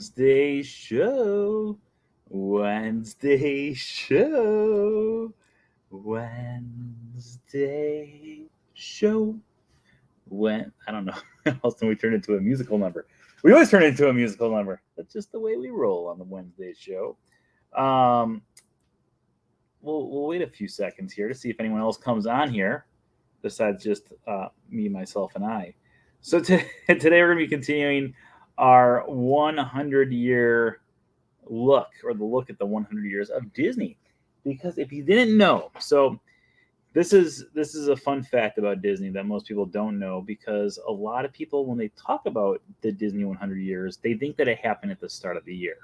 Wednesday show. Wednesday show. Wednesday show. I don't know how else can we turn it into a musical number. We always turn it into a musical number. That's just the way we roll on the Wednesday show. We'll wait a few seconds here to see if anyone else comes on here besides just me, myself, and I. So today we're going to be continuing our 100-year look, or the look at the 100 years of Disney. Because if you didn't know, so this is a fun fact about Disney that most people don't know, because a lot of people, when they talk about the Disney 100 years, they think that it happened at the start of the year.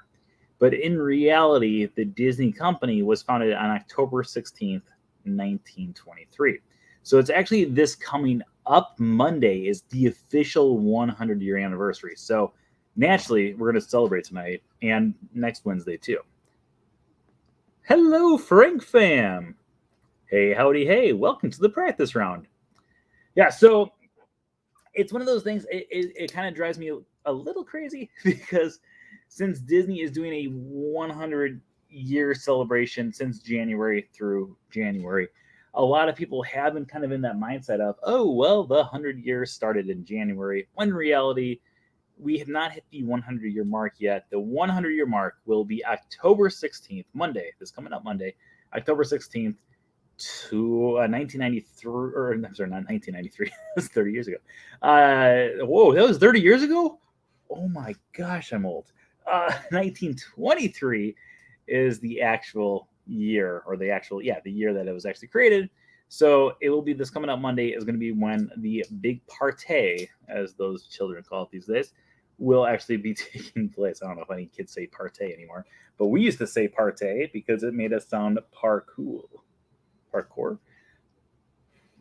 But in reality, the Disney company was founded on October 16th, 1923. So it's actually this coming up Monday is the official 100-year anniversary. So naturally, we're going to celebrate tonight and next Wednesday too. Hello, Frank fam. Hey, howdy, hey. Welcome to the practice round. Yeah, so it's one of those things, it kind of drives me a little crazy because since Disney is doing a 100-year celebration since January through January, a lot of people have been kind of in that mindset of, oh, well, the 100 years started in January, when in reality, we have not hit the 100-year mark yet. The 100-year mark will be October 16th, Monday, this coming up Monday, October 16th, to 1993, or I'm sorry, not 1993, that's 30 years ago. Whoa, that was 30 years ago? Oh my gosh, I'm old. 1923 is the actual year, or the year that it was actually created. So it will be this coming up Monday is going to be when the big party, as those children call it these days, will actually be taking place. I don't know if any kids say party anymore, but we used to say party because it made us sound parkour.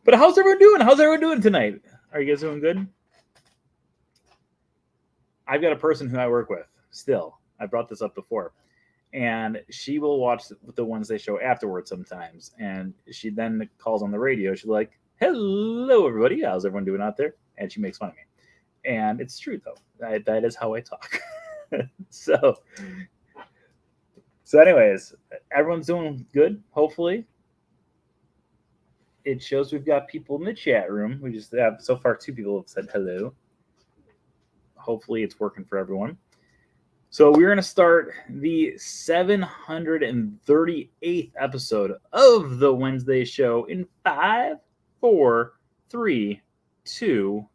But how's everyone doing? How's everyone doing tonight? Are you guys doing good? I've got a person who I work with still. I brought this up before. And she will watch the Wednesday show afterwards sometimes. And she then calls on the radio. She's like, hello, everybody. How's everyone doing out there? And she makes fun of me. And it's true, though. That is how I talk. So anyways, everyone's doing good, hopefully. It shows we've got people in the chat room. We just have, so far, 2 people have said hello. Hopefully it's working for everyone. So we're going to start the 738th episode of the Wednesday show in 5, 4, 3, 2.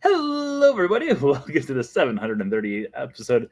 Hello, everybody. Welcome to the 738th episode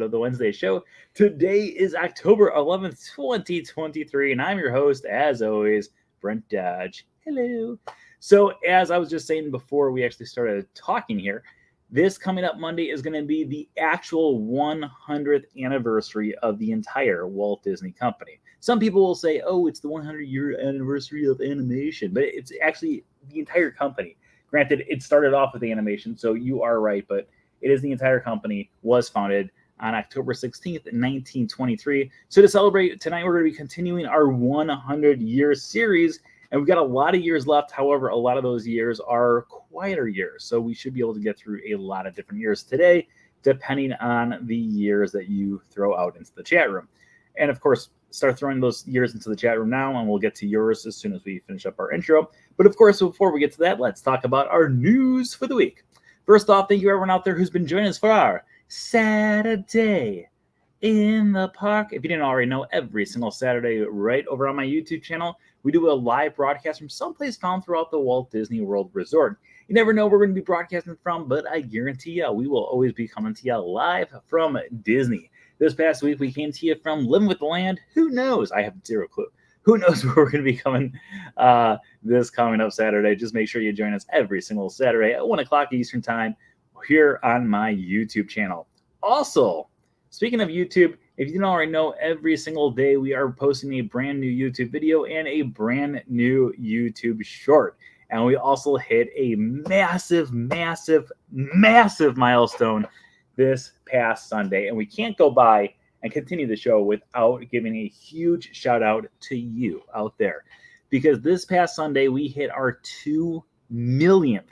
of the Wednesday show. Today is October 11th, 2023, and I'm your host, as always, Brent Dodge. Hello. So as I was just saying before we actually started talking here, this coming up Monday is going to be the actual 100th anniversary of the entire Walt Disney Company. Some people will say, oh, it's the 100-year anniversary of animation, but it's actually the entire company. Granted, it started off with animation, so you are right, but it is the entire company, was founded on October 16th, 1923. So to celebrate, tonight we're going to be continuing our 100-year series, and we've got a lot of years left. However, a lot of those years are quieter years. So we should be able to get through a lot of different years today, depending on the years that you throw out into the chat room. And of course, start throwing those years into the chat room now, and we'll get to yours as soon as we finish up our intro. But of course, before we get to that, let's talk about our news for the week. First off, thank you everyone out there who's been joining us for our Saturday in the Park. If you didn't already know, every single Saturday right over on my YouTube channel, we do a live broadcast from someplace found throughout the Walt Disney World Resort. You never know where we're going to be broadcasting from, but I guarantee you we will always be coming to you live from Disney. This past week, we came to you from Living with the Land. Who knows? I have zero clue. Who knows where we're going to be coming this coming up Saturday. Just make sure you join us every single Saturday at 1 o'clock Eastern Time here on my YouTube channel. Also, speaking of YouTube, if you didn't already know, every single day we are posting a brand new YouTube video and a brand new YouTube short. And we also hit a massive, massive, massive milestone this past Sunday. And we can't go by and continue the show without giving a huge shout out to you out there. Because this past Sunday, we hit our 2 millionth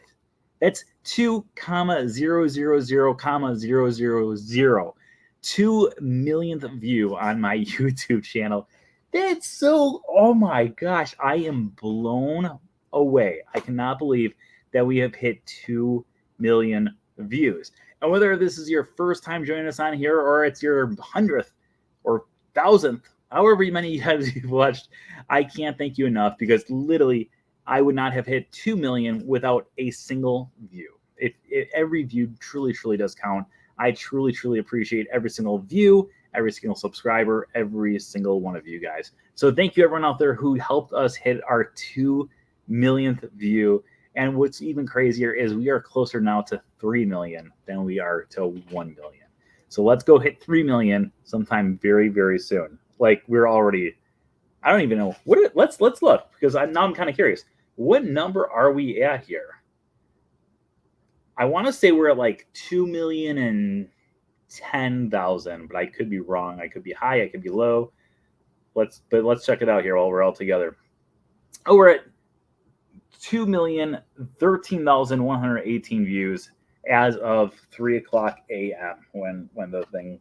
That's 2,000,000. 2 millionth view on my YouTube channel. That's so, oh my gosh, I am blown away. I cannot believe that we have hit 2 million views. And whether this is your first time joining us on here or it's your 100th or 1,000th, however many times you've watched, I can't thank you enough, because literally I would not have hit 2 million without a single view. Every view truly, truly does count. I truly, truly appreciate every single view, every single subscriber, every single one of you guys. So thank you everyone out there who helped us hit our 2 millionth view. And what's even crazier is we are closer now to 3 million than we are to 1 million. So let's go hit 3 million sometime very, very soon. Like, we're already, I don't even know what. Let's look, because now I'm kind of curious. What number are we at here? I want to say we're at like 2,010,000, but I could be wrong. I could be high. I could be low. Let's check it out here while we're all together. Oh, we're at 2,013,118 views as of 3:00 a.m. when the thing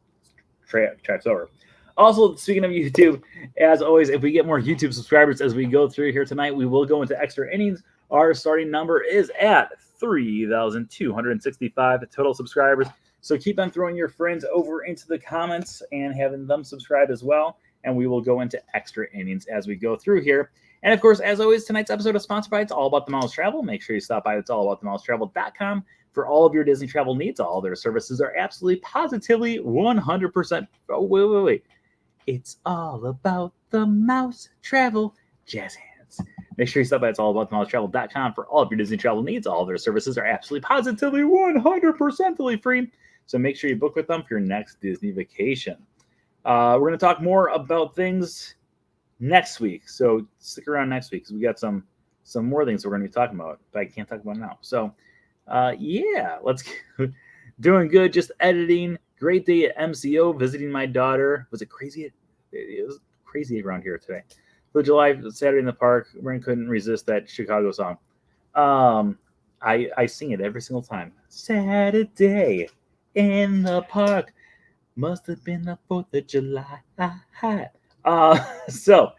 tracks over. Also, speaking of YouTube, as always, if we get more YouTube subscribers as we go through here tonight, we will go into extra innings. Our starting number is at 3,265 total subscribers. So keep on throwing your friends over into the comments and having them subscribe as well. And we will go into extra innings as we go through here. And of course, as always, tonight's episode is sponsored by It's All About the Miles Travel. Make sure you stop by it'sallaboutthemilestravel.com for all of your Disney travel needs. All their services are absolutely positively 100%. Oh, wait. It's all about the mouse travel. Jazz hands. Make sure you stop by it'sallaboutthemilestravel.com for all of your Disney travel needs. All of their services are absolutely positively 100% free. So make sure you book with them for your next Disney vacation. We're going to talk more about things next week. So stick around next week, because we got some more things we're going to be talking about, but I can't talk about now. So yeah, let's get doing good. Just editing. Great day at MCO, visiting my daughter. Was it crazy? It was crazy around here today. For July, Saturday in the park, Brent couldn't resist that Chicago song. I sing it every single time. Saturday in the park. Must have been the 4th of July. So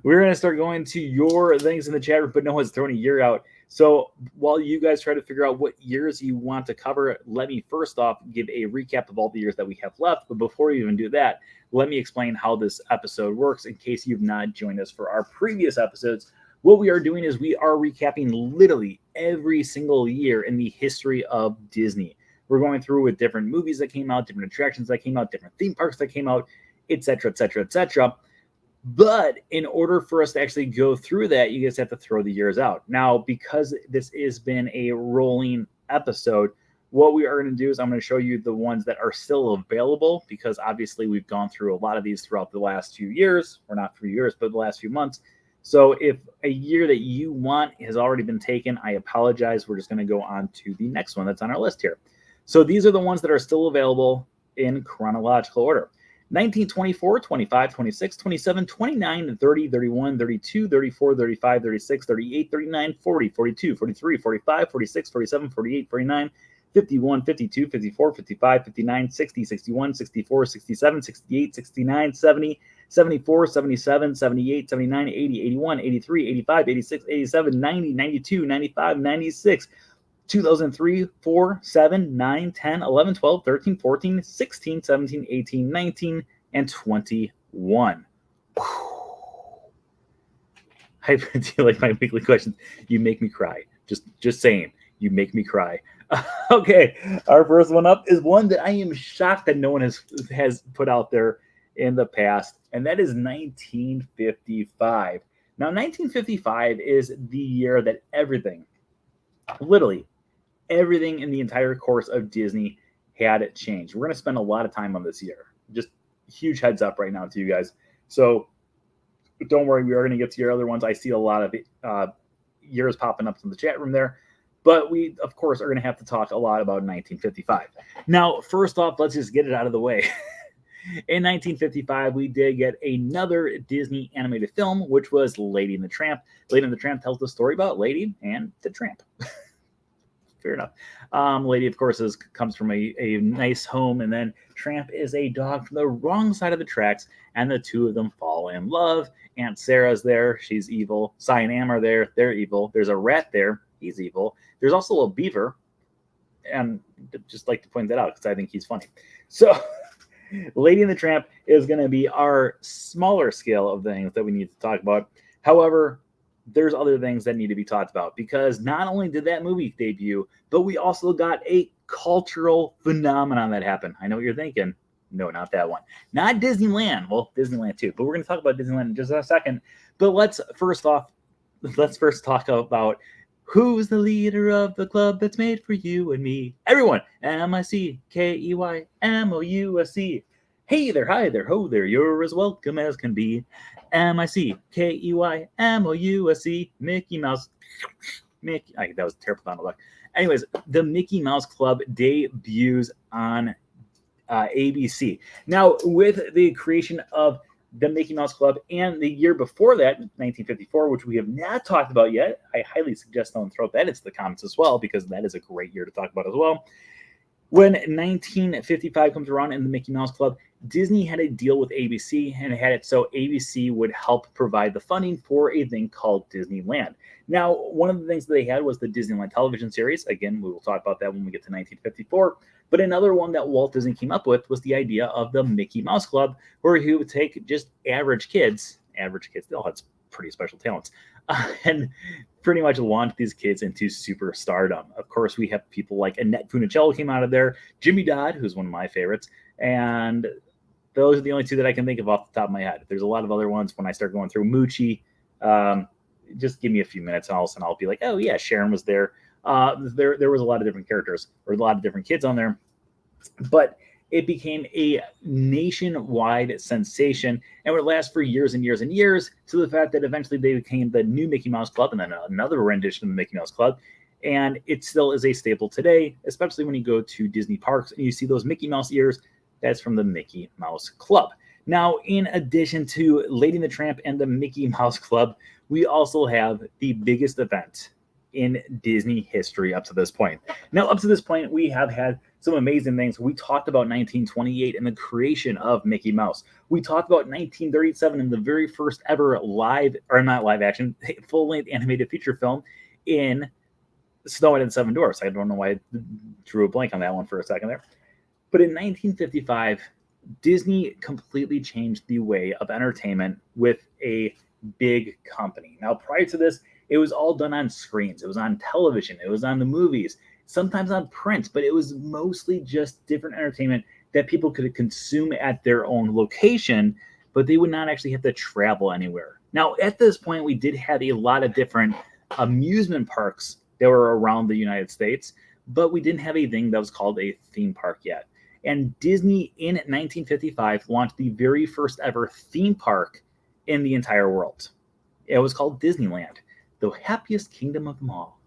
we're going to start going to your things in the chat room, but no one's throwing a year out. So while you guys try to figure out what years you want to cover, let me first off give a recap of all the years that we have left. But before we even do that, let me explain how this episode works in case you've not joined us for our previous episodes. What we are doing is we are recapping literally every single year in the history of Disney. We're going through with different movies that came out, different attractions that came out, different theme parks that came out, etc., etc., etc. But in order for us to actually go through that, you guys have to throw the years out. Now, because this has been a rolling episode, what we are going to do is I'm going to show you the ones that are still available, because obviously we've gone through a lot of these throughout the last few years, or not 3 years, but the last few months. So if a year that you want has already been taken, I apologize. We're just going to go on to the next one that's on our list here. So these are the ones that are still available in chronological order. 1924, 25, 26, 27, 29, 30, 31, 32, 34, 35, 36, 38, 39, 40, 42, 43, 45, 46, 47, 48, 49, 51, 52, 54, 55, 59, 60, 61, 64, 67, 68, 69, 70, 74, 77, 78, 79, 80, 81, 83, 85, 86, 87, 90, 92, 95, 96, 2003, 4, 7, 9, 10, 11, 12, 13, 14, 16, 17, 18, 19, and 21. I do like my weekly questions. You make me cry. Just saying, you make me cry. Okay, our first one up is one that I am shocked that no one has put out there in the past, and that is 1955. Now, 1955 is the year that everything, literally everything in the entire course of Disney had changed. We're going to spend a lot of time on this year. Just huge heads up right now to you guys. So don't worry, we are going to get to your other ones. I see a lot of years popping up in the chat room there. But we, of course, are going to have to talk a lot about 1955. Now, first off, let's just get it out of the way. In 1955, we did get another Disney animated film, which was Lady and the Tramp. Lady and the Tramp tells the story about Lady and the Tramp. Fair enough. Lady, of course, comes from a nice home, and then Tramp is a dog from the wrong side of the tracks, and the two of them fall in love. Aunt Sarah's there, she's evil. Cy and Am are there, they're evil. There's a rat there, he's evil. There's also a little beaver, and just like to point that out because I think he's funny. So, Lady and the Tramp is going to be our smaller scale of things that we need to talk about. However, there's other things that need to be talked about because not only did that movie debut, but we also got a cultural phenomenon that happened. I know what you're thinking. No, not that one. Not Disneyland. Well, Disneyland too, but we're going to talk about Disneyland in just a second. But let's first talk about who's the leader of the club that's made for you and me. Everyone, MICKEYMOUSC. Hey there, hi there, ho there, you're as welcome as can be. MICKEYMOUSC, Mickey Mouse. Mickey, that was a terrible Donald Duck. Anyways, the Mickey Mouse Club debuts on ABC. Now, with the creation of the Mickey Mouse Club and the year before that, 1954, which we have not talked about yet, I highly suggest someone throw that into the comments as well, because that is a great year to talk about as well. When 1955 comes around and the Mickey Mouse Club, Disney had a deal with ABC and had it so ABC would help provide the funding for a thing called Disneyland. Now, one of the things that they had was the Disneyland television series. Again, we will talk about that when we get to 1954. But another one that Walt Disney came up with was the idea of the Mickey Mouse Club, where he would take just average kids, they all had pretty special talents, and pretty much launch these kids into superstardom. Of course, we have people like Annette Funicello came out of there, Jimmy Dodd, who's one of my favorites, and those are the only two that I can think of off the top of my head. There's a lot of other ones when I start going through. Moochie, just give me a few minutes and all of a sudden I'll be like, oh yeah, Sharon was there. There was a lot of different characters or a lot of different kids on there, but it became a nationwide sensation and would last for years and years and years, to the fact that eventually they became the new Mickey Mouse Club and then another rendition of the Mickey Mouse Club. And it still is a staple today, especially when you go to Disney parks and you see those Mickey Mouse ears. That's from the Mickey Mouse Club. Now, in addition to Lady and the Tramp and the Mickey Mouse Club, we also have the biggest event in Disney history up to this point. Now, up to this point, we have had some amazing things. We talked about 1928 and the creation of Mickey Mouse. We talked about 1937 and the very first ever full-length animated feature film in Snow White and the Seven Dwarfs. I don't know why I drew a blank on that one for a second there. But in 1955, Disney completely changed the way of entertainment with a big company. Now, prior to this, it was all done on screens. It was on television. It was on the movies, sometimes on print, but it was mostly just different entertainment that people could consume at their own location, but they would not actually have to travel anywhere. Now, at this point, we did have a lot of different amusement parks that were around the United States, but we didn't have a thing that was called a theme park yet. And Disney in 1955 launched the very first ever theme park in the entire world. It was called Disneyland, the happiest kingdom of them all.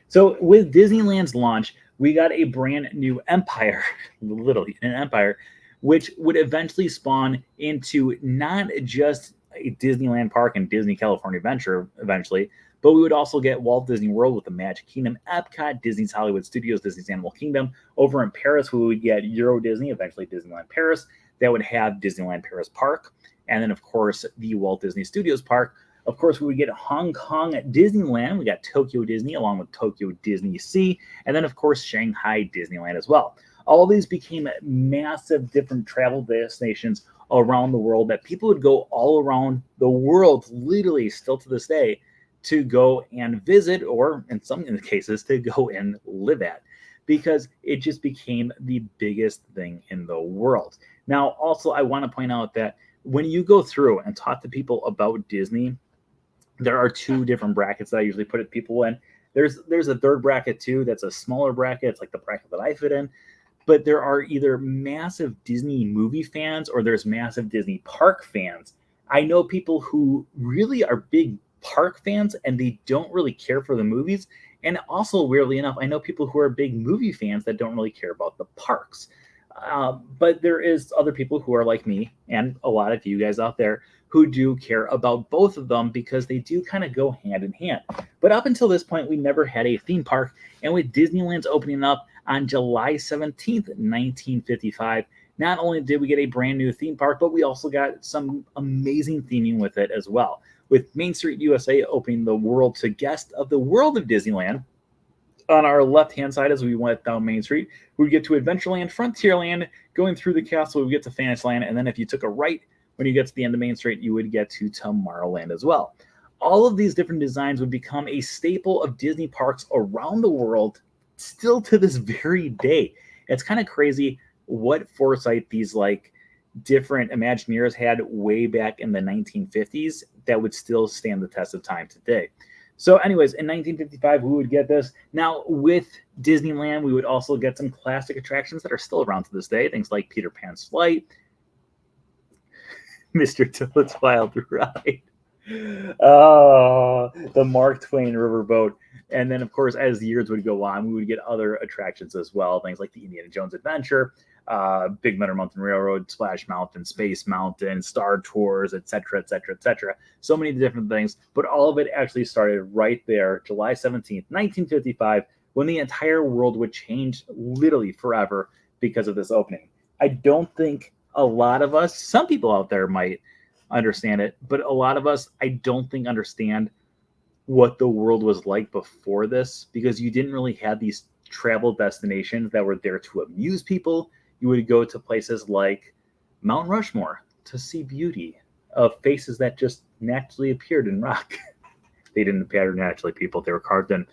So with Disneyland's launch, we got a brand new empire, literally an empire, which would eventually spawn into not just a Disneyland park and Disney California Adventure eventually, but we would also get Walt Disney World with the Magic Kingdom, Epcot, Disney's Hollywood Studios, Disney's Animal Kingdom. Over in Paris, we would get Euro Disney, eventually Disneyland Paris, that would have Disneyland Paris Park. And then, of course, the Walt Disney Studios Park. Of course, we would get Hong Kong Disneyland. We got Tokyo Disney along with Tokyo Disney Sea. And then, of course, Shanghai Disneyland as well. All these became massive different travel destinations around the world that people would go all around the world, literally still to this day, to go and visit, or in some cases, to go and live at, because it just became the biggest thing in the world. Now, also, I want to point out that when you go through and talk to people about Disney, there are two different brackets that I usually put people in. There's a third bracket too. That's a smaller bracket. It's like the bracket that I fit in. But there are either massive Disney movie fans or there's massive Disney park fans. I know people who really are big park fans and they don't really care for the movies. And also, weirdly enough, I know people who are big movie fans that don't really care about the parks. But there is other people who are like me and a lot of you guys out there who do care about both of them because they do kind of go hand in hand. But up until this point, we never had a theme park. And with Disneyland's opening up on July 17th, 1955, not only did we get a brand new theme park, but we also got some amazing theming with it as well. With Main Street USA opening the world to guests of the world of Disneyland, on our left-hand side as we went down Main Street, we would get to Adventureland, Frontierland, going through the castle, we would get to Fantasyland, and then if you took a right when you get to the end of Main Street, you would get to Tomorrowland as well. All of these different designs would become a staple of Disney parks around the world still to this very day. It's kind of crazy what foresight these different Imagineers had way back in the 1950s that would still stand the test of time today. So anyways, in 1955, we would get this. Now, with Disneyland, we would also get some classic attractions that are still around to this day. Things like Peter Pan's Flight, Mr. Tillet's Wild Ride, the Mark Twain Riverboat. And then, of course, as the years would go on, we would get other attractions as well. Things like the Indiana Jones Adventure, Big Thunder Mountain Railroad, Splash Mountain, Space Mountain, Star Tours, etc., etc., etc. So many different things, but all of it actually started right there, July 17th, 1955, when the entire world would change literally forever because of this opening. I don't think a lot of us, some people out there might understand it, but a lot of us, I don't think understand what the world was like before this, because you didn't really have these travel destinations that were there to amuse people. You would go to places like Mount Rushmore to see beauty of faces that just naturally appeared in rock. They didn't appear naturally, people. They were carved in.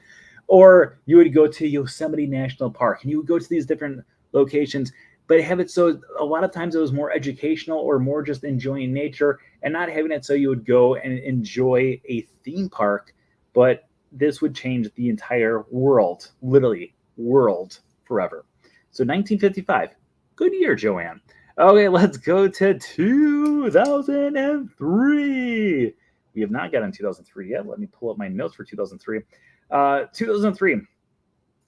Or you would go to Yosemite National Park, and you would go to these different locations, but have it so a lot of times it was more educational or more just enjoying nature, and not having it so you would go and enjoy a theme park. But this would change the entire world, literally world, forever. So 1955. Good year, Joanne. Okay, let's go to 2003. We have not gotten 2003 yet. Let me pull up my notes for 2003. 2003.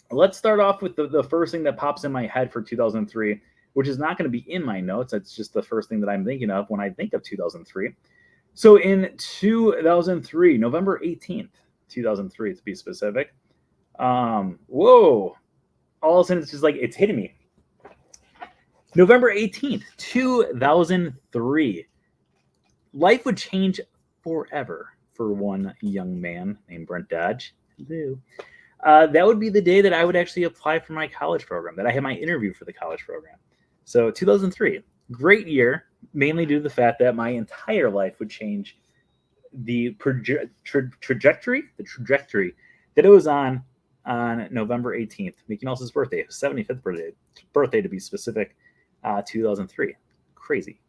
Let's start off with the first thing that pops in my head for 2003, which is not going to be in my notes. It's just the first thing that I'm thinking of when I think of 2003. So in 2003, November 18th, 2003 to be specific. Whoa. All of a sudden, it's just like, it's hitting me. November 18th, 2003. Life would change forever for one young man named Brent Dodge. Hello. That would be the day that I would actually apply for my college program, that I had my interview for the college program. So 2003, great year, mainly due to the fact that my entire life would change. The trajectory that it was on November 18th, Mickey Mouse's birthday, 75th birthday to be specific, 2003. Crazy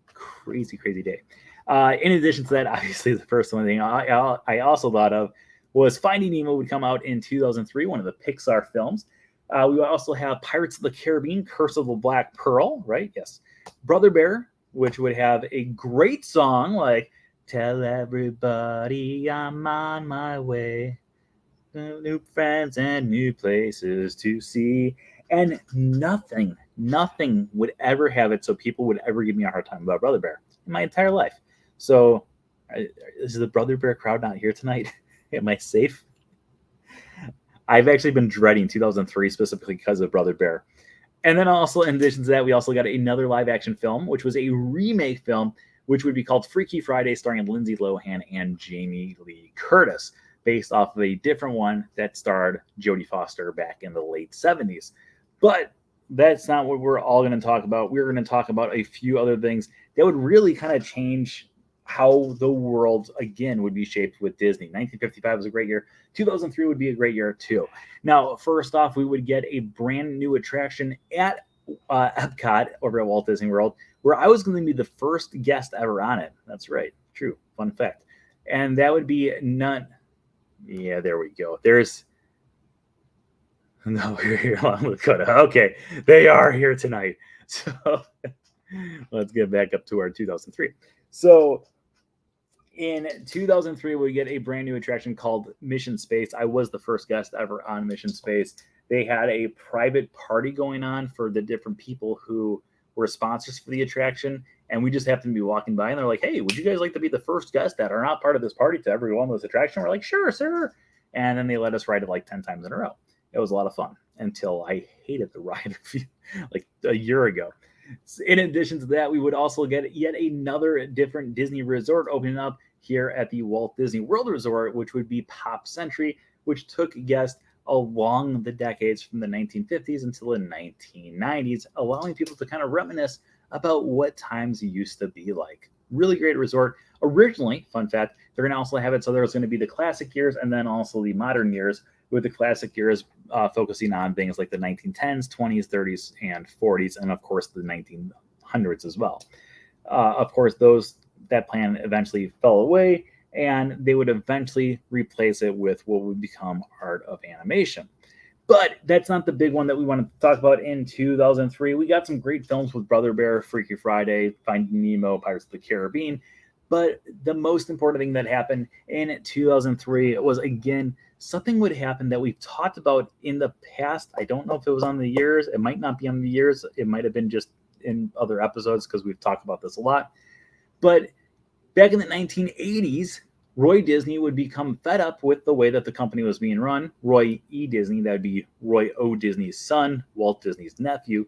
day. In addition to that, obviously the first one thing I also thought of was Finding Nemo would come out in 2003, one of the Pixar films. We would also have Pirates of the Caribbean, Curse of the Black Pearl, right? Yes. Brother Bear, which would have a great song like Tell Everybody I'm on my way, new friends and new places to see. And nothing would ever have it so people would ever give me a hard time about Brother Bear in my entire life. So is the Brother Bear crowd not here tonight? Am I safe? I've actually been dreading 2003 specifically because of Brother Bear. And then also, in addition to that, we also got another live action film, which was a remake film, which would be called Freaky Friday, starring Lindsay Lohan and Jamie Lee Curtis, based off of a different one that starred Jodie Foster back in the late 70s. But that's not what we're all going to talk about. We're going to talk about a few other things that would really kind of change how the world, again, would be shaped with Disney. 1955 was a great year. 2003 would be a great year, too. Now, first off, we would get a brand new attraction at Epcot over at Walt Disney World, where I was going to be the first guest ever on it. That's right. True. Fun fact. And that would be none. Yeah, there we go. There's... No, we're here along with Coda. Okay, they are here tonight. So let's get back up to our 2003. So in 2003, we get a brand new attraction called Mission Space. I was the first guest ever on Mission Space. They had a private party going on for the different people who were sponsors for the attraction. And we just happened to be walking by, and they're like, "Hey, would you guys like to be the first guests that are not part of this party to ever go on this attraction?" We're like, "Sure, sir." And then they let us ride it like 10 times in a row. It was a lot of fun until I hated the ride like a year ago. In addition to that, we would also get yet another different Disney resort opening up here at the Walt Disney World Resort, which would be Pop Century, which took guests along the decades from the 1950s until the 1990s, allowing people to kind of reminisce about what times used to be like. Really great resort. Originally, fun fact, they're going to also have it so there's going to be the classic years and then also the modern years, with the classic years focusing on things like the 1910s, 20s, 30s, and 40s, and of course the 1900s as well. Of course, that plan eventually fell away, and they would eventually replace it with what would become Art of Animation. But that's not the big one that we want to talk about in 2003. We got some great films with Brother Bear, Freaky Friday, Finding Nemo, Pirates of the Caribbean. But the most important thing that happened in 2003 was, again, something would happen that we've talked about in the past. I don't know if it was on the years. It might not be on the years. It might have been just in other episodes because we've talked about this a lot. But back in the 1980s, Roy Disney would become fed up with the way that the company was being run. Roy E. Disney, that would be Roy O. Disney's son, Walt Disney's nephew.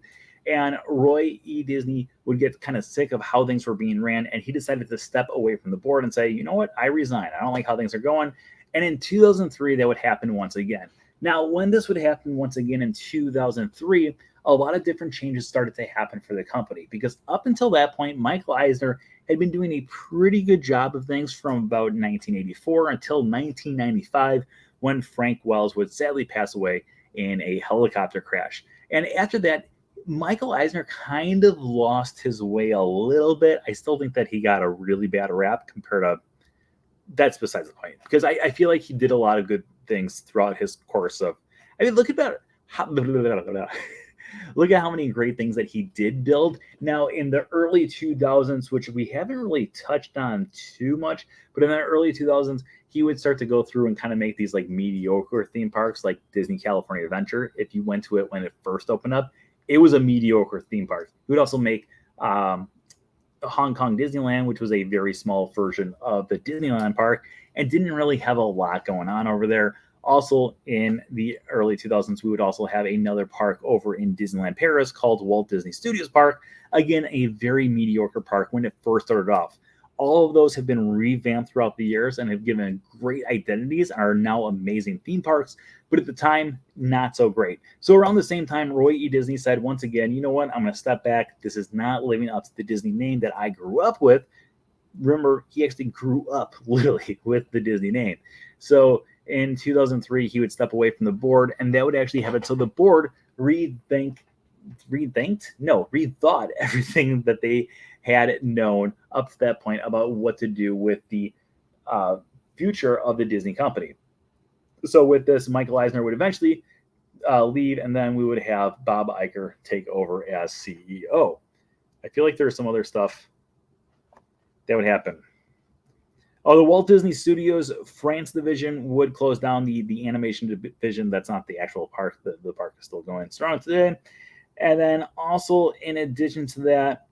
And Roy E. Disney would get kind of sick of how things were being ran, and he decided to step away from the board and say, "You know what, I resign. I don't like how things are going." And in 2003, that would happen once again. Now, when this would happen once again in 2003, a lot of different changes started to happen for the company, because up until that point, Michael Eisner had been doing a pretty good job of things from about 1984 until 1995, when Frank Wells would sadly pass away in a helicopter crash. And after that, Michael Eisner kind of lost his way a little bit. I still think that he got a really bad rap compared to, that's besides the point, because I feel like he did a lot of good things throughout his course of, I mean, look at how, look at how many great things that he did build. Now, in the early 2000s, which we haven't really touched on too much, but in the early 2000s, he would start to go through and kind of make these like mediocre theme parks like Disney California Adventure. If you went to it when it first opened up, it was a mediocre theme park. He would also make Hong Kong Disneyland, which was a very small version of the Disneyland park and didn't really have a lot going on over there. Also, in the early 2000s, we would also have another park over in Disneyland Paris called Walt Disney Studios Park. Again, a very mediocre park when it first started off. All of those have been revamped throughout the years and have given great identities and are now amazing theme parks, but at the time, not so great. So around the same time, Roy E. Disney said, once again, you know what, I'm going to step back. This is not living up to the Disney name that I grew up with. Remember, he actually grew up literally with the Disney name. So in 2003, he would step away from the board, and that would actually have it so the board rethought everything that they had known up to that point about what to do with the future of the Disney company. So with this, Michael Eisner would eventually leave, and then we would have Bob Iger take over as CEO. I feel like there's some other stuff that would happen. Oh, the Walt Disney Studios France division would close down the animation division. That's not the actual park. The park is still going strong today. And then also, in addition to that,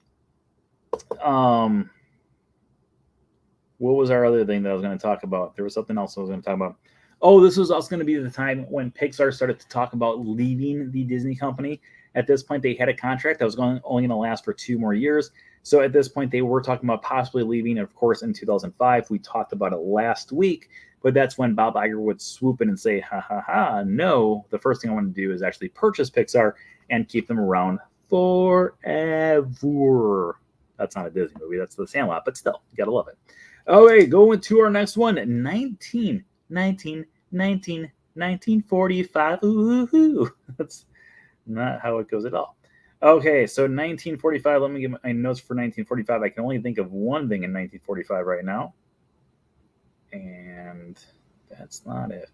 what was our other thing that I was going to talk about? There was something else I was going to talk about. Oh, this was also going to be the time when Pixar started to talk about leaving the Disney company. At this point, they had a contract that was only going to last for 2 more years. So at this point, they were talking about possibly leaving. And of course, in 2005, we talked about it last week, but that's when Bob Iger would swoop in and say, no, the first thing I want to do is actually purchase Pixar and keep them around forever. That's not a Disney movie. That's The Sandlot, but still, you got to love it. Okay, going to our next one, 1945. Ooh, that's not how it goes at all. Okay, so 1945, let me get my notes for 1945. I can only think of one thing in 1945 right now, and that's not it.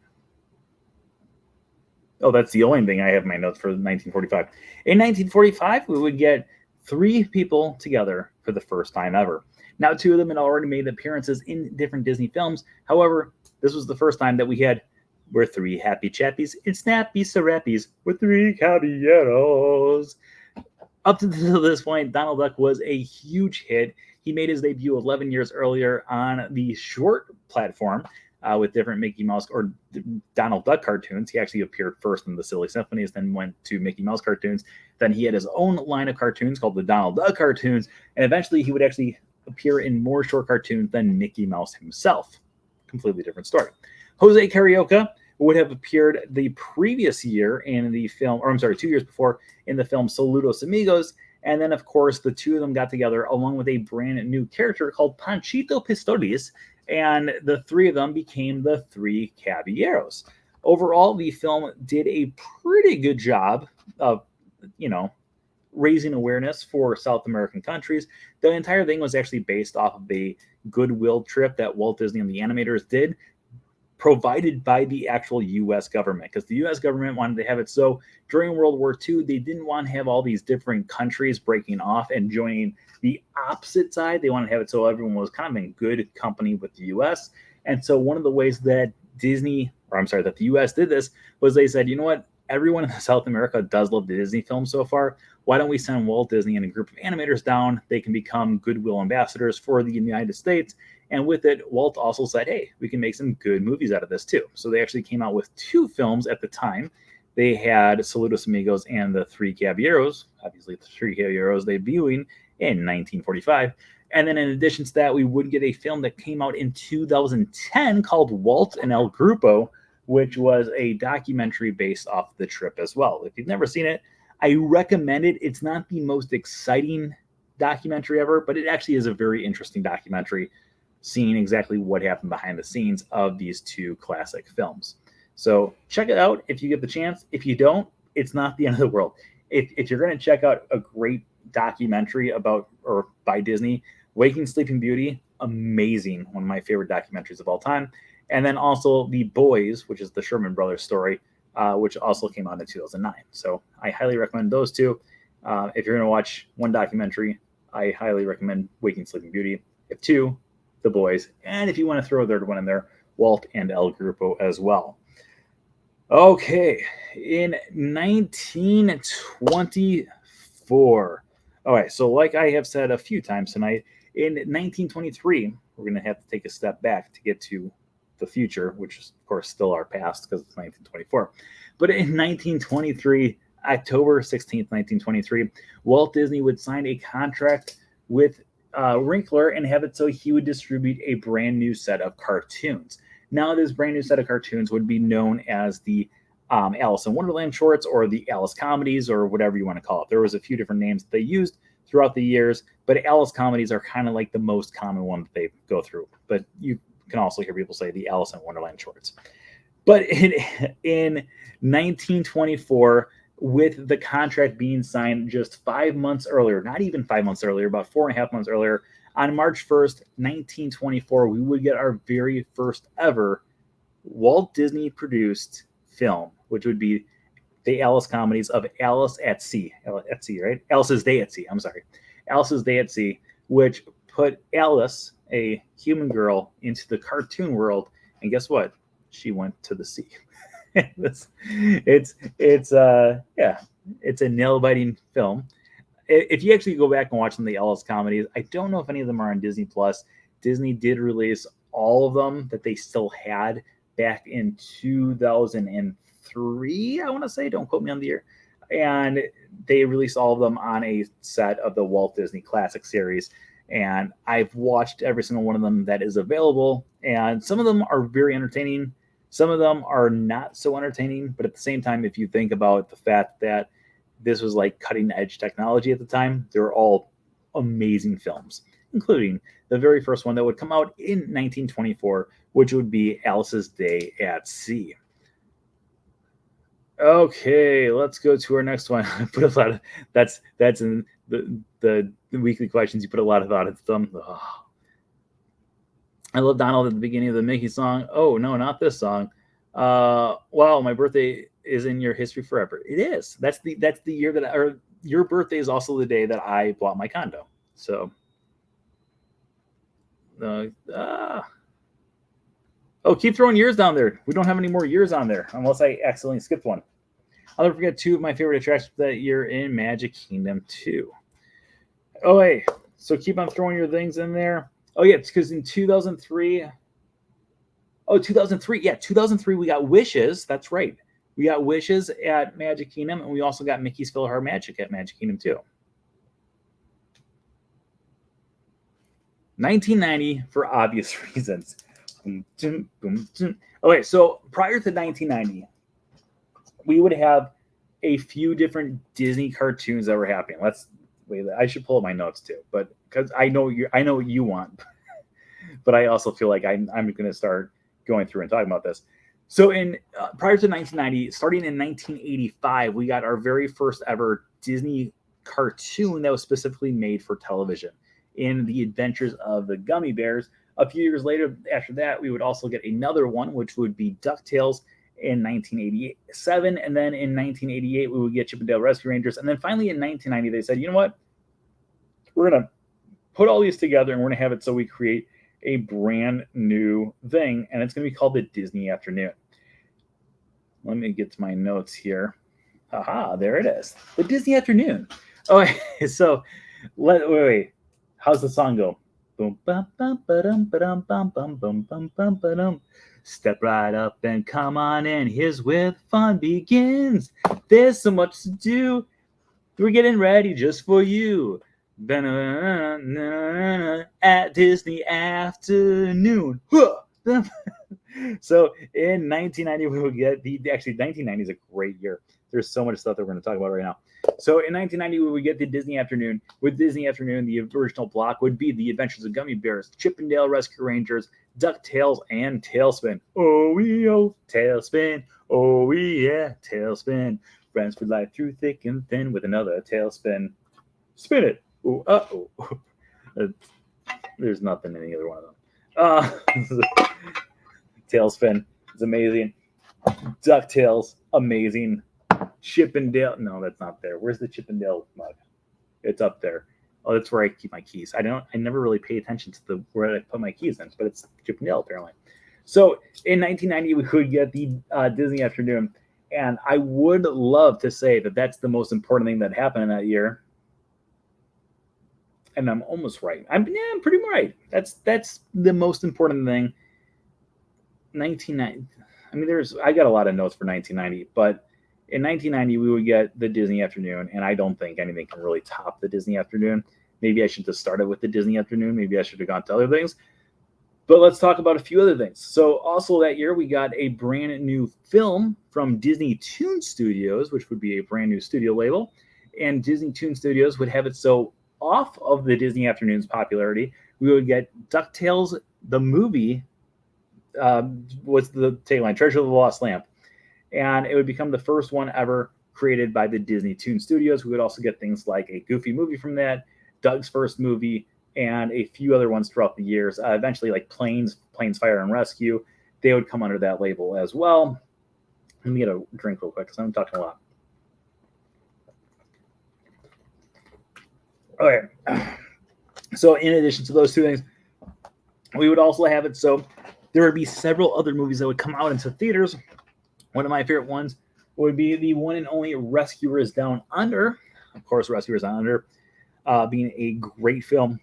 Oh, that's the only thing I have in my notes for 1945. In 1945, we would get 3 people together for the first time ever. Now, 2 of them had already made appearances in different Disney films. However, this was the first time that we're 3 happy chappies and snappy serappies with 3 caballeros. Up to this point, Donald Duck was a huge hit. He made his debut 11 years earlier on the short platform with different Mickey Mouse or Donald Duck cartoons. He actually appeared first in the Silly Symphonies, then went to Mickey Mouse cartoons. Then he had his own line of cartoons called the Donald Duck cartoons, and eventually he would actually appear in more short cartoons than Mickey Mouse himself. Completely different story. Jose Carioca would have appeared the previous year in the film, or I'm sorry, 2 years before in the film Saludos Amigos. And then, of course, the two of them got together along with a brand new character called Panchito Pistoles, and the three of them became the Three Caballeros. Overall, the film did a pretty good job of, raising awareness for South American countries. The entire thing was actually based off of a goodwill trip that Walt Disney and the animators did, provided by the actual U.S. government, because the U.S. government wanted to have it so during World War II, they didn't want to have all these different countries breaking off and joining the opposite side. They wanted to have it so everyone was kind of in good company with the U.S. And so one of the ways that the U.S. did this was they said, you know what, everyone in South America does love the Disney film so far. Why don't we send Walt Disney and a group of animators down? They can become goodwill ambassadors for the United States. And with it, Walt also said, hey, we can make some good movies out of this too. So they actually came out with two films at the time. They had Saludos Amigos and the Three Caballeros, obviously the Three Caballeros debuting in 1945. And then in addition to that, we would get a film that came out in 2010 called Walt and El Grupo, which was a documentary based off the trip as well. If you've never seen it, I recommend it. It's not the most exciting documentary ever, but it actually is a very interesting documentary, seeing exactly what happened behind the scenes of these two classic films. So check it out if you get the chance. If you don't, it's not the end of the world. If you're going to check out a great documentary about or by Disney, Waking Sleeping Beauty, amazing, one of my favorite documentaries of all time. And then also The Boys, which is the Sherman Brothers story, which also came out in 2009. So I highly recommend those two. If you're going to watch one documentary, I highly recommend Waking Sleeping Beauty. If two, The Boys. And if you want to throw a third one in there, Walt and El Grupo as well. Okay, in 1924. All right, so like I have said a few times tonight, in 1923, we're going to have to take a step back to get to the future, which is, of course, still our past because it's 1924. But in 1923, October 16th, 1923, Walt Disney would sign a contract with Winkler and have it so he would distribute a brand new set of cartoons. Now, this brand new set of cartoons would be known as the Alice in Wonderland shorts or the Alice comedies or whatever you want to call it. There was a few different names they used throughout the years, but Alice comedies are kind of like the most common one that they go through. But you can also hear people say the Alice in Wonderland shorts. But in 1924, with the contract being signed just 5 months earlier, not even 5 months earlier, about 4.5 months earlier, on March 1st, 1924, we would get our very first ever Walt Disney produced film, which would be the Alice comedies of Alice at Sea. At Sea, right? Alice's Day at Sea. I'm sorry. Alice's Day at Sea, which put Alice, a human girl, into the cartoon world. And guess what? She went to the sea. it's a nail-biting film. If you actually go back and watch some of the Alice comedies, I don't know if any of them are on Disney Plus. Disney did release all of them that they still had back in 2003, I want to say. Don't quote me on the year. And they released all of them on a set of the Walt Disney Classic series. And I've watched every single one of them that is available. And some of them are very entertaining. Some of them are not so entertaining. But at the same time, if you think about the fact that this was like cutting edge technology at the time, they were all amazing films, including the very first one that would come out in 1924, which would be Alice's Day at Sea. Okay, let's go to our next one. I put a lot of that's in the weekly questions. You put a lot of thought into them. Oh. I love Donald at the beginning of the Mickey song. Oh no, not this song. Wow, my birthday is in your history forever. It is. That's the year that or your birthday is also the day that I bought my condo. So oh, keep throwing years down there. We don't have any more years on there unless I accidentally skipped one. I'll never forget two of my favorite attractions that year in Magic Kingdom 2. Oh, hey, so keep on throwing your things in there. Oh, yeah, it's because in 2003, oh, 2003, yeah, 2003, we got Wishes. That's right. We got Wishes at Magic Kingdom, and we also got Mickey's PhilharMagic at Magic Kingdom 2. 1990, for obvious reasons. Okay, so prior to 1990, we would have a few different Disney cartoons that were happening. Let's wait. I should pull up my notes too, but because I know what you want, but I also feel like I'm going to start going through and talking about this. So in prior to 1990, starting in 1985, we got our very first ever Disney cartoon that was specifically made for television in The Adventures of the Gummy Bears. A few years later, after that, we would also get another one, which would be DuckTales in 1987. And then in 1988, we would get Chip 'n Dale Rescue Rangers. And then finally in 1990, they said, you know what? We're going to put all these together and we're going to have it so we create a brand new thing. And it's going to be called the Disney Afternoon. Let me get to my notes here. Aha, there it is. The Disney Afternoon. Oh, so wait. How's the song go? Boom, bum, bum, ba-dum, ba-dum, bum, bum, bum, bum, bum, ba-dum. Step right up and come on in. Here's where the fun begins. There's so much to do. We're getting ready just for you. At Disney Afternoon. So in 1990, we would get actually 1990 is a great year. There's so much stuff that we're going to talk about right now. So in 1990, we would get the Disney Afternoon. With Disney Afternoon, the original block would be The Adventures of Gummy Bears, Chip 'n Dale Rescue Rangers, DuckTales, and Tailspin. Oh, Tailspin. Oh, yeah, Tailspin. Friends for life through thick and thin with another tailspin. Spin it. Ooh, uh-oh. There's nothing in either one of them. Tailspin is amazing. DuckTales, amazing. Chip 'n Dale. No, that's not there. Where's the Chip 'n Dale mug? It's up there. Oh, that's where I keep my keys. I never really pay attention to where I put my keys in, but it's Chip 'n Dale apparently. So in 1990, we could get the Disney Afternoon, and I would love to say that that's the most important thing that happened in that year. And I'm almost right. I'm pretty right. That's the most important thing. 1990. I mean, I got a lot of notes for 1990, but in 1990 we would get the Disney Afternoon, and I don't think anything can really top the Disney Afternoon. Maybe I should have started with the Disney Afternoon. Maybe I should have gone to other things. But let's talk about a few other things. So also that year we got a brand new film from Disney Toon Studios, which would be a brand new studio label, and Disney Toon Studios would have it so off of the Disney Afternoon's popularity, we would get DuckTales the movie. What's the tagline? Treasure of the Lost Lamp. And it would become the first one ever created by the Disney Toon Studios. We would also get things like a Goofy movie from that, Doug's first movie, and a few other ones throughout the years. Eventually, like Planes, Fire, and Rescue, they would come under that label as well. Let me get a drink real quick because I'm talking a lot. Okay. So in addition to those two things, we would also have it so there would be several other movies that would come out into theaters. One of my favorite ones would be the one and only Rescuers Down Under. Of course, Rescuers Down Under being a great film,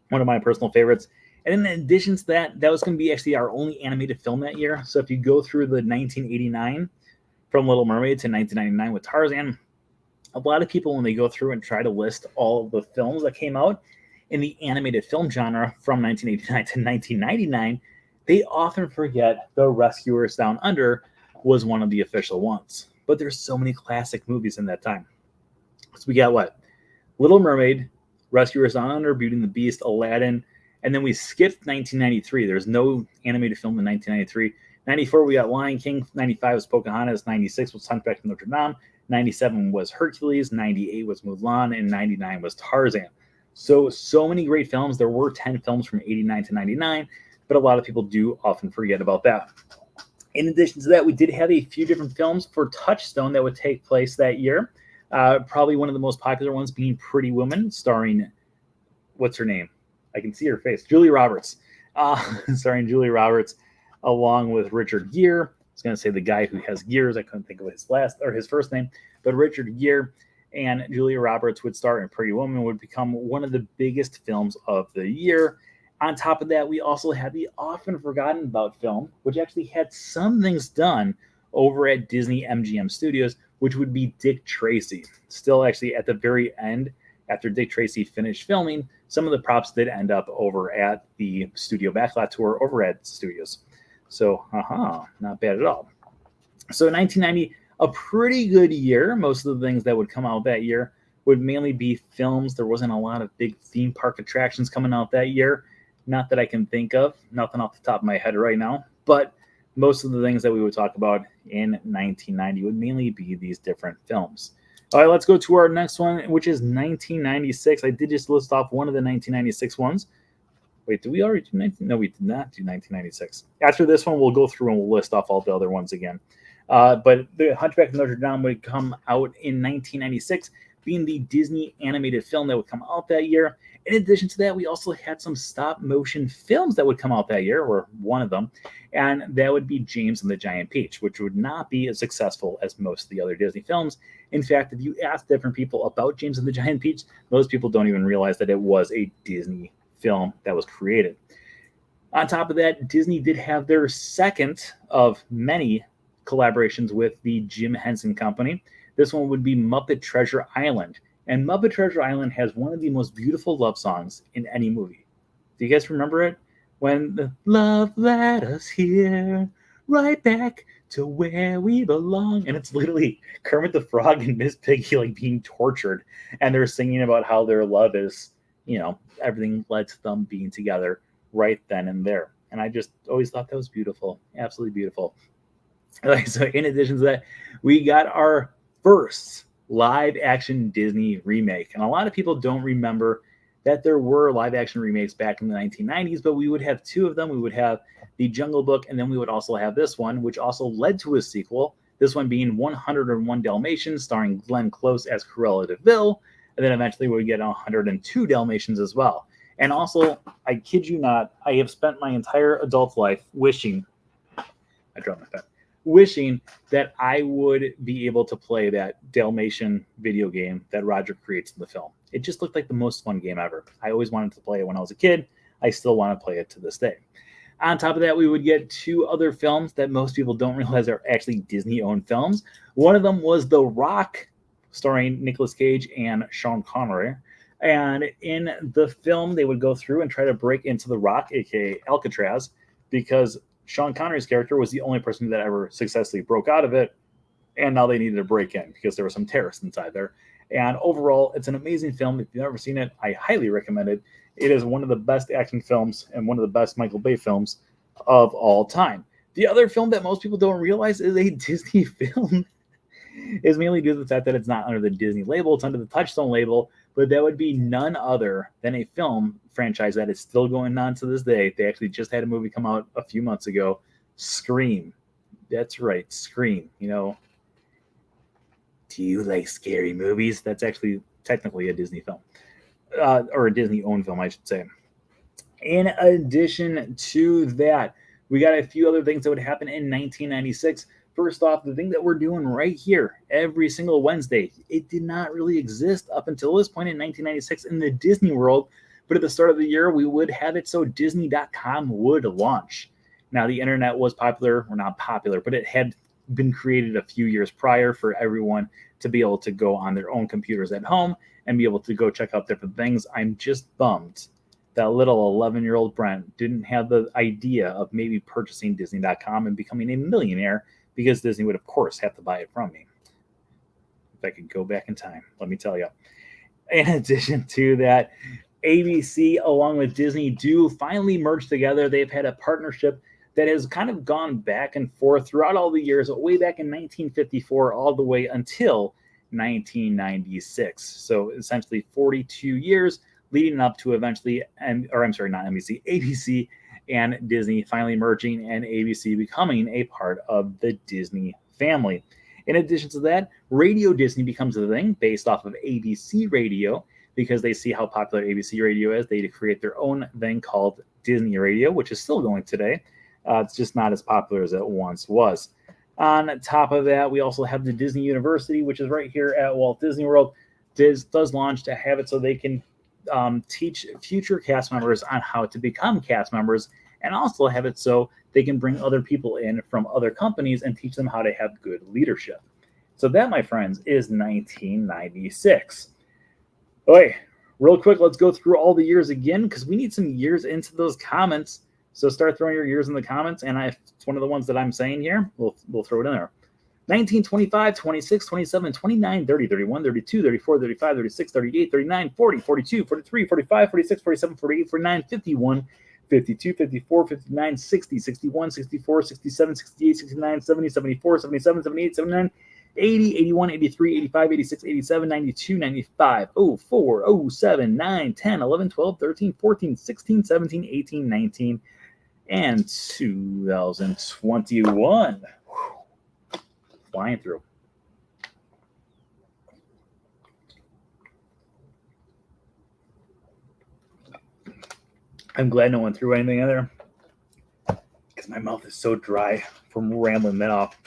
one of my personal favorites. And in addition to that, that was going to be actually our only animated film that year. So if you go through the 1989 from Little Mermaid to 1999 with Tarzan, a lot of people, when they go through and try to list all of the films that came out in the animated film genre from 1989 to 1999, they often forget the Rescuers Down Under was one of the official ones. But there's so many classic movies in that time. So we got what? Little Mermaid, Rescuers Down Under, Beauty and the Beast, Aladdin, and then we skipped 1993. There's no animated film in 1993. 94, we got Lion King. 95 was Pocahontas. 96 was Hunchback of Notre Dame. 97 was Hercules. 98 was Mulan. And 99 was Tarzan. So many great films. There were 10 films from 89 to 99, but a lot of people do often forget about that. In addition to that, we did have a few different films for Touchstone that would take place that year. Probably one of the most popular ones being Pretty Woman, starring, what's her name? I can see her face. Julia Roberts. Starring Julia Roberts, along with Richard Gere. was going to say the guy who has Gears. I couldn't think of his first name, but Richard Gere and Julia Roberts would star in Pretty Woman, would become one of the biggest films of the year. On top of that, we also had the often forgotten about film, which actually had some things done over at Disney MGM Studios, which would be Dick Tracy. Still, actually, at the very end, after Dick Tracy finished filming, some of the props did end up over at the studio backlot tour over at Studios. So, not bad at all. So 1990, a pretty good year. Most of the things that would come out that year would mainly be films. There wasn't a lot of big theme park attractions coming out that year. Not that I can think of, nothing off the top of my head right now, but most of the things that we would talk about in 1990 would mainly be these different films. All right, let's go to our next one, which is 1996. I did just list off one of the 1996 ones. Wait, did we already do 19? No, we did not do 1996. After this one, we'll go through and we'll list off all the other ones again. But The Hunchback of Notre Dame would come out in 1996, being the Disney animated film that would come out that year. In addition to that, we also had some stop motion films that would come out that year, or one of them, and that would be James and the Giant Peach, which would not be as successful as most of the other Disney films. In fact, if you ask different people about James and the Giant Peach, most people don't even realize that it was a Disney film that was created. On top of that, Disney did have their second of many collaborations with the Jim Henson Company. This one would be Muppet Treasure Island. And Muppet Treasure Island has one of the most beautiful love songs in any movie. Do you guys remember it? When the love led us here, right back to where we belong. And it's literally Kermit the Frog and Miss Piggy like being tortured. And they're singing about how their love is, everything led to them being together right then and there. And I just always thought that was beautiful. Absolutely beautiful. So in addition to that, we got our first live action Disney remake. And a lot of people don't remember that there were live action remakes back in the 1990s, but we would have two of them. We would have The Jungle Book, and then we would also have this one, which also led to a sequel. This one being 101 Dalmatians, starring Glenn Close as Cruella de Vil. And then eventually we would get 102 Dalmatians as well. And also, I kid you not, I have spent my entire adult life wishing that I would be able to play that Dalmatian video game that Roger creates in the film. It just looked like the most fun game ever. I always wanted to play it when I was a kid. I still want to play it to this day. On top of that, we would get two other films that most people don't realize are actually Disney-owned films. One of them was The Rock, starring Nicolas Cage and Sean Connery. And in the film, they would go through and try to break into The Rock, aka Alcatraz, because Sean Connery's character was the only person that ever successfully broke out of it, and now they needed to break in because there were some terrorists inside there. And overall, it's an amazing film. If you've never seen it, I highly recommend it. It is one of the best action films and one of the best Michael Bay films of all time. The other film that most people don't realize is a Disney film is mainly due to the fact that it's not under the Disney label, it's under the Touchstone label, but that would be none other than a film franchise that is still going on to this day. They actually just had a movie come out a few months ago, Scream. That's right, Scream. Do you like scary movies? That's actually technically a Disney film, or a Disney-owned film, I should say. In addition to that, we got a few other things that would happen in 1996. First off, the thing that we're doing right here every single Wednesday, it did not really exist up until this point in 1996 in the Disney world, but at the start of the year, we would have it so Disney.com would launch. Now, the internet was popular, or not popular, but it had been created a few years prior for everyone to be able to go on their own computers at home and be able to go check out different things. I'm just bummed that little 11-year-old Brent didn't have the idea of maybe purchasing Disney.com and becoming a millionaire, because Disney would, of course, have to buy it from me. If I could go back in time, let me tell you. In addition to that, ABC, along with Disney, do finally merge together. They've had a partnership that has kind of gone back and forth throughout all the years, way back in 1954, all the way until 1996. So essentially 42 years leading up to eventually, ABC and Disney finally merging and ABC becoming a part of the Disney family. In addition to that, Radio Disney becomes a thing based off of ABC Radio, because they see how popular ABC Radio is. They create their own thing called Disney Radio, which is still going today. It's just not as popular as it once was. On top of that, we also have the Disney University, which is right here at Walt Disney World. Does launch to have it so they can teach future cast members on how to become cast members, and also have it so they can bring other people in from other companies and teach them how to have good leadership. So that, my friends, is 1996. Okay, real quick, let's go through all the years again because we need some years into those comments. So start throwing your years in the comments, and if it's one of the ones that I'm saying here, we'll throw it in there. 19, 25, 26, 27, 29, 30, 31, 32, 34, 35, 36, 38, 39, 40, 42, 43, 45, 46, 47, 48, 49, 51, 52, 54, 59, 60, 61, 64, 67, 68, 69, 70, 74, 77, 78, 79, 80, 81, 83, 85, 86, 87, 92, 95, 04, 07, 9, 10, 11, 12, 13, 14, 16, 17, 18, 19, and 2021. Flying through. I'm glad no one threw anything in there because my mouth is so dry from rambling that off.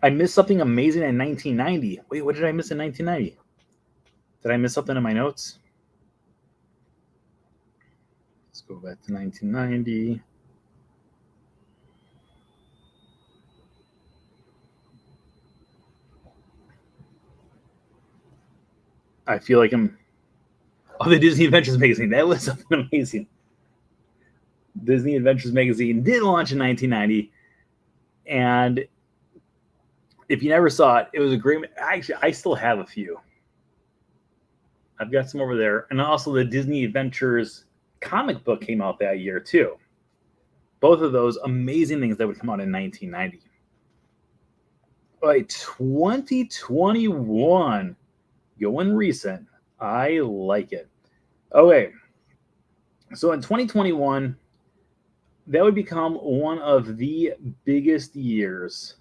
I missed something amazing in 1990. Wait, what did I miss in 1990? Did I miss something in my notes? Let's go back to 1990. I feel like I'm... Oh, the Disney Adventures magazine. That was something amazing. Disney Adventures magazine did launch in 1990. And if you never saw it, it was a great... Actually, I still have a few. I've got some over there. And also the Disney Adventures comic book came out that year, too. Both of those amazing things that would come out in 1990. All right, 2021. Going recent. I like it. Okay. So in 2021, that would become one of the biggest years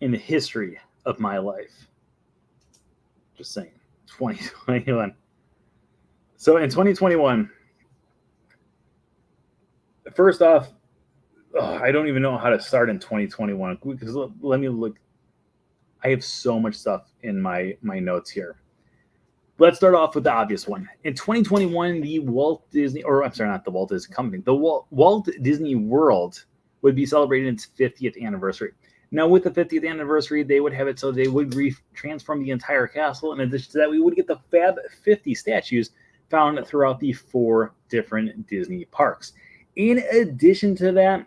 in the history of my life. Just saying. 2021. So in 2021, first off, I don't even know how to start in 2021 because let me look. I have so much stuff in my notes here. Let's start off with the obvious one. In 2021, the Walt Disney, or I'm sorry, not the Walt Disney Company, the Walt Disney World would be celebrating its 50th anniversary. Now, with the 50th anniversary, they would have it so they would transform the entire castle. In addition to that, we would get the Fab 50 statues found throughout the 4 different Disney parks. In addition to that,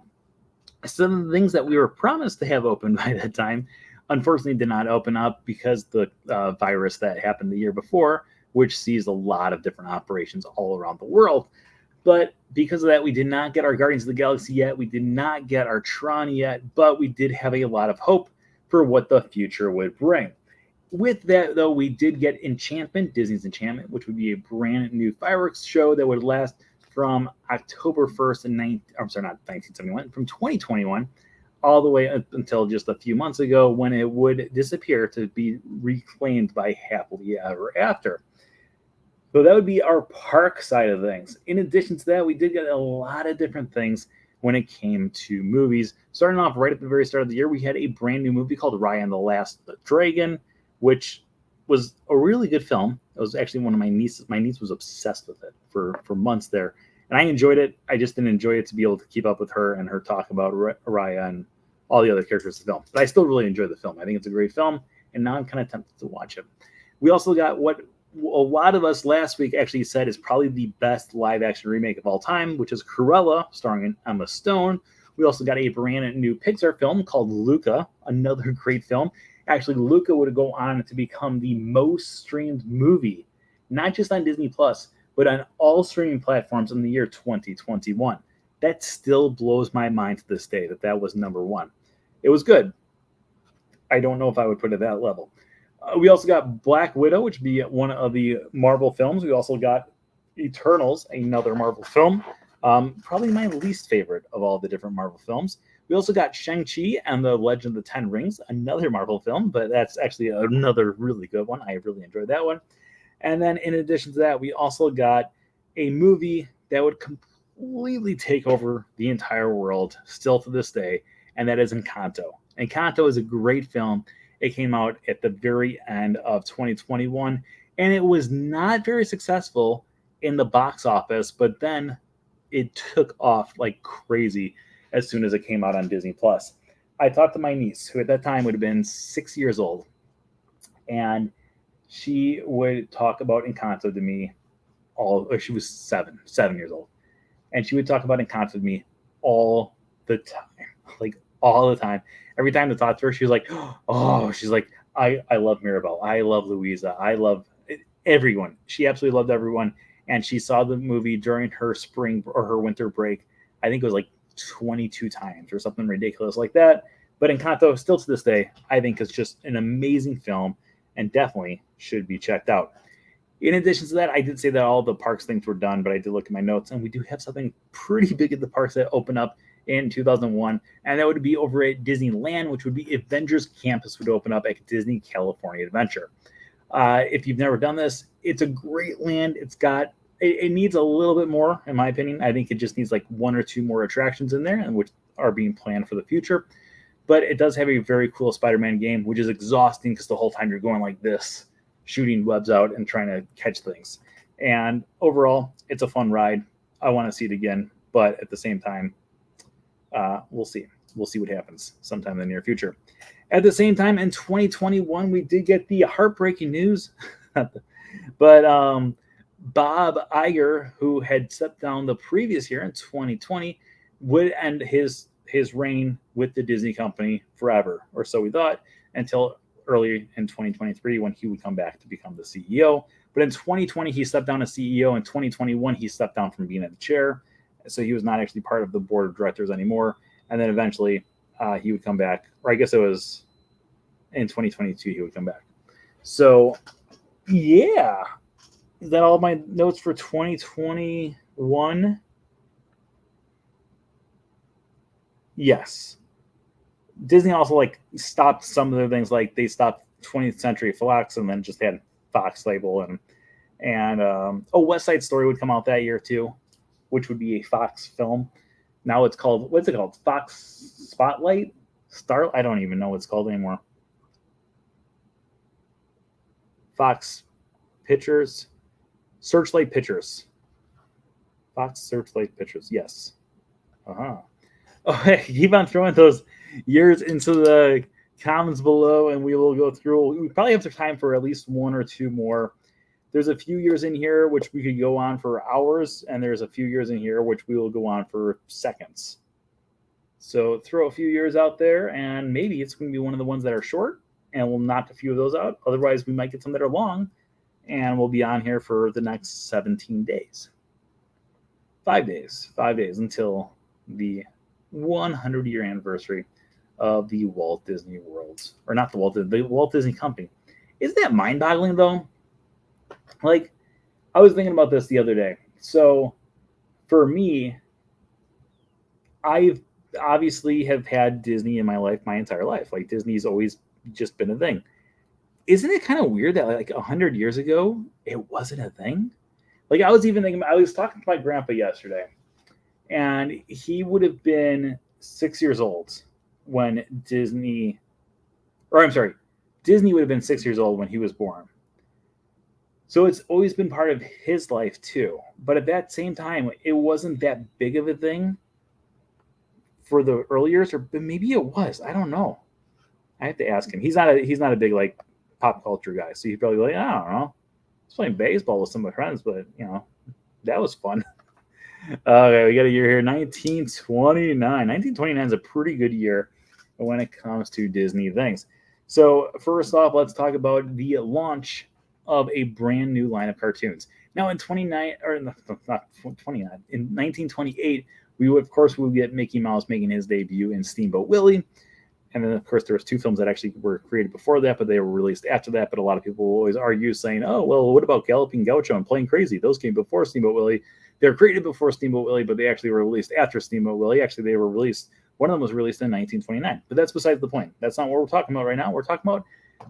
some of the things that we were promised to have open by that time unfortunately did not open up because the virus that happened the year before, which seized a lot of different operations all around the world. But because of that, we did not get our Guardians of the Galaxy yet. We did not get our Tron yet, but we did have a lot of hope for what the future would bring. With that, though, we did get Enchantment, Disney's Enchantment, which would be a brand new fireworks show that would last from October 1st and 1971, from 2021 all the way until just a few months ago when it would disappear to be reclaimed by Happily Ever After. So that would be our park side of things. In addition to that, we did get a lot of different things when it came to movies. Starting off right at the very start of the year, we had a brand new movie called Raya and the Last Dragon, which was a really good film. It was actually one of my nieces. My niece was obsessed with it for months there. And I enjoyed it. I just didn't enjoy it to be able to keep up with her and her talk about Raya and all the other characters of the film. But I still really enjoy the film. I think it's a great film, and now I'm kind of tempted to watch it. We also got what a lot of us last week actually said is probably the best live-action remake of all time, which is Cruella, starring Emma Stone. We also got a brand new Pixar film called Luca, another great film. Actually, Luca would go on to become the most streamed movie, not just on Disney Plus, but on all streaming platforms in the year 2021. That still blows my mind to this day that was number one. It was good. I don't know if I would put it at that level. We also got Black Widow, which would be one of the Marvel films. We also got Eternals, another Marvel film. Probably my least favorite of all the different Marvel films. We also got Shang-Chi and the Legend of the Ten Rings, another Marvel film, but that's actually another really good one. I really enjoyed that one. And then in addition to that, we also got a movie that would completely take over the entire world still to this day, and that is Encanto. Encanto is a great film. It came out at the very end of 2021, and it was not very successful in the box office, but then it took off like crazy as soon as it came out on Disney Plus. I talked to my niece, who at that time would have been 6 years old, and she would talk about Encanto to me or she was 7 years old, and she would talk about Encanto with me all the time, like all the time. Every time I talked to her, she was like, "Oh, she's like, I love Mirabelle, I love Louisa, I love everyone." She absolutely loved everyone, and she saw the movie during her spring or her winter break. I think it was like 22 times or something ridiculous like that. But Encanto, still to this day, I think is just an amazing film and definitely should be checked out. In addition to that, I did say that all the parks things were done, but I did look at my notes, and we do have something pretty big at the parks that opened up in 2001, and that would be over at Disneyland, which would be Avengers Campus would open up at Disney California Adventure. If you've never done this, it's a great land. It needs a little bit more, in my opinion. I think it just needs like one or two more attractions in there, and which are being planned for the future. But it does have a very cool Spider-Man game, which is exhausting because the whole time you're going like this, shooting webs out and trying to catch things. And overall, it's a fun ride. I want to see it again, but at the same time, we'll see. We'll see what happens sometime in the near future. At the same time, in 2021, we did get the heartbreaking news, but Bob Iger, who had stepped down the previous year in 2020, would end his reign with the Disney company forever, or so we thought, until early in 2023 when he would come back to become the CEO. But in 2020, he stepped down as CEO. In 2021, he stepped down from being in the chair. So he was not actually part of the board of directors anymore. And then eventually he would come back, or I guess it was in 2022 he would come back. So, yeah. Is that all my notes for 2021? Yes. Disney also like stopped some of the things, like they stopped 20th Century Fox and then just had Fox label, and West Side Story would come out that year too, which would be a Fox film. Now it's called, what's it called? Fox Spotlight? Star? I don't even know what it's called anymore. Fox Pictures? Searchlight Pictures. Fox Searchlight Pictures, yes. Uh-huh. Okay, keep on throwing those years into the comments below, and we will go through. We probably have time for at least one or two more. There's a few years in here which we could go on for hours, and there's a few years in here which we will go on for seconds. So throw a few years out there, and maybe it's going to be one of the ones that are short, and we'll knock a few of those out. Otherwise, we might get some that are long, and we'll be on here for the next 17 days. 5 days until the 100-year anniversary of the Walt Disney World, or not the Walt Disney Company. Isn't that mind-boggling though? Like, I was thinking about this the other day. So, for me, I've obviously have had Disney in my life my entire life. Like, Disney's always just been a thing. Isn't it kind of weird that like 100 years ago it wasn't a thing? Like, I was even thinking. I was talking to my grandpa yesterday, and he would have been 6 years old when Disney would have been 6 years old when he was born. So it's always been part of his life too. But at that same time, it wasn't that big of a thing for the early years, or maybe it was. I don't know. I have to ask him. He's not a big like pop culture guy, so he'd probably be like, I don't know. I was playing baseball with some of my friends, but that was fun. Okay, we got a year here, 1929. 1929 is a pretty good year when it comes to Disney things. So first off, let's talk about the launch of a brand new line of cartoons. Now in 1928, we would get Mickey Mouse making his debut in Steamboat Willie. And then, of course, there was two films that actually were created before that, but they were released after that. But a lot of people always argue, saying, "Oh, well, what about Galloping Gaucho and Plain Crazy? Those came before Steamboat Willie. They were created before Steamboat Willie, but they actually were released after Steamboat Willie. Actually, they were released. One of them was released in 1929. But that's besides the point. That's not what we're talking about right now. We're talking about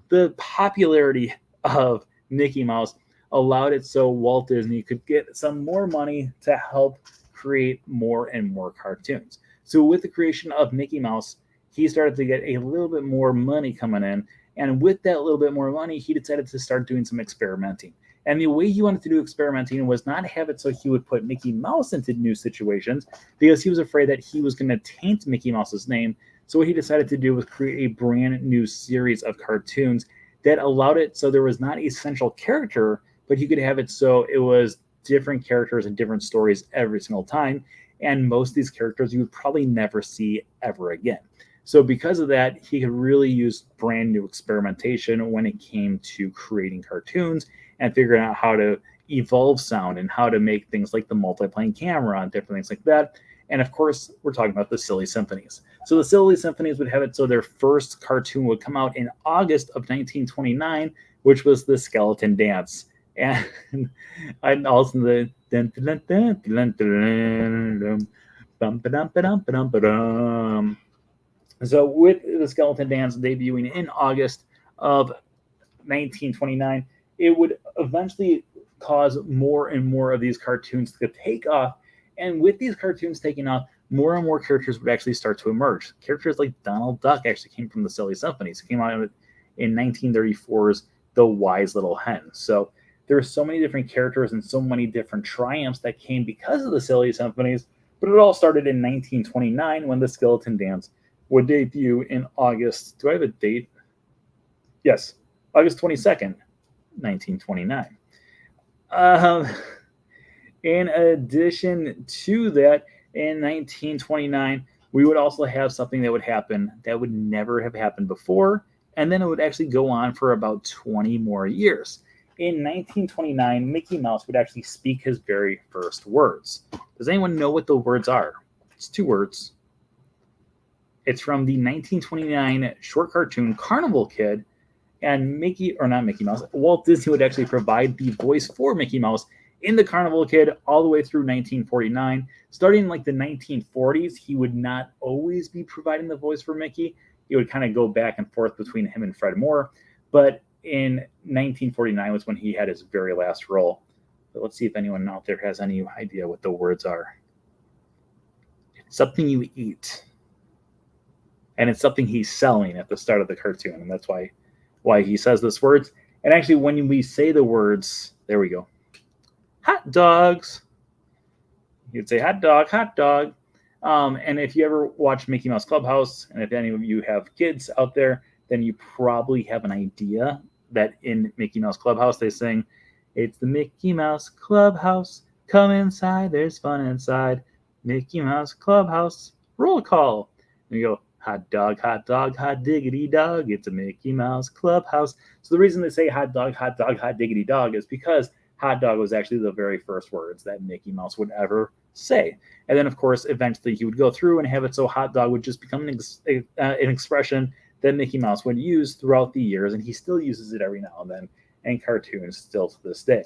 the popularity of Mickey Mouse allowed it so Walt Disney could get some more money to help create more and more cartoons. So with the creation of Mickey Mouse, he started to get a little bit more money coming in. And with that little bit more money, he decided to start doing some experimenting. And the way he wanted to do experimenting was not have it so he would put Mickey Mouse into new situations, because he was afraid that he was going to taint Mickey Mouse's name. So what he decided to do was create a brand new series of cartoons that allowed it so there was not a central character, but you could have it so it was different characters and different stories every single time. And most of these characters you would probably never see ever again. So because of that, he could really use brand new experimentation when it came to creating cartoons and figuring out how to evolve sound and how to make things like the multiplane camera and different things like that. And of course, we're talking about the Silly Symphonies. So the Silly Symphonies would have it so their first cartoon would come out in August of 1929, which was the Skeleton Dance. And also the so with the Skeleton Dance debuting in August of 1929, it would eventually cause more and more of these cartoons to take off. And with these cartoons taking off, more and more characters would actually start to emerge. Characters like Donald Duck actually came from the Silly Symphonies. It came out in 1934's The Wise Little Hen. So there are so many different characters and so many different triumphs that came because of the Silly Symphonies. But it all started in 1929 when the Skeleton Dance would debut in August. Do I have a date? Yes, August 22nd, 1929. In addition to that, in 1929, we would also have something that would happen that would never have happened before, and then it would actually go on for about 20 more years. In 1929, Mickey Mouse would actually speak his very first words. Does anyone know what the words are? It's two words. It's from the 1929 short cartoon Carnival Kid, and Walt Disney would actually provide the voice for Mickey Mouse in the Carnival Kid all the way through 1949. Starting in like the 1940s, he would not always be providing the voice for Mickey. He would kind of go back and forth between him and Fred Moore. But in 1949 was when he had his very last role. But let's see if anyone out there has any idea what the words are. It's something you eat. And it's something he's selling at the start of the cartoon. And that's why he says those words. And actually, when we say the words, there we go. Hot dogs. You'd say hot dog, hot dog. And if you ever watch Mickey Mouse Clubhouse, and if any of you have kids out there, then you probably have an idea that in Mickey Mouse Clubhouse, they sing, "It's the Mickey Mouse Clubhouse. Come inside, there's fun inside. Mickey Mouse Clubhouse. Roll call." And you go, hot dog, hot diggity dog. It's a Mickey Mouse Clubhouse. So the reason they say hot dog, hot diggity dog is because hot dog was actually the very first words that Mickey Mouse would ever say. And then, of course, eventually he would go through and have it so hot dog would just become an expression that Mickey Mouse would use throughout the years, and he still uses it every now and then in cartoons still to this day.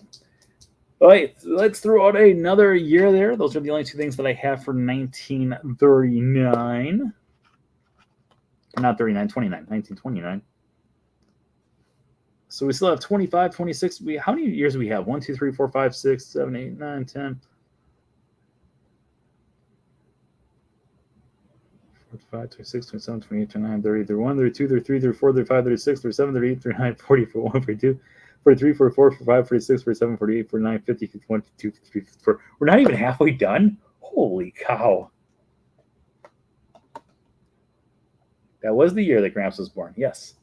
All right, let's throw out another year there. Those are the only two things that I have for 1939. Not 39, 29, 1929. So we still have 25, 26. How many years do we have? 1, 2, 3, 4, 5, 6, 7, 8, 9, 10. 45, 26, 27, 28, 29, 30, 31, 32, 33, 34, 35, 36, 37, 38, 39, 40, 41, 42, 43, 44, 45, 46, 47, 48, 49, 50, 51, 52, 53, 54. We're not even halfway done? Holy cow. That was the year that Gramps was born. Yes.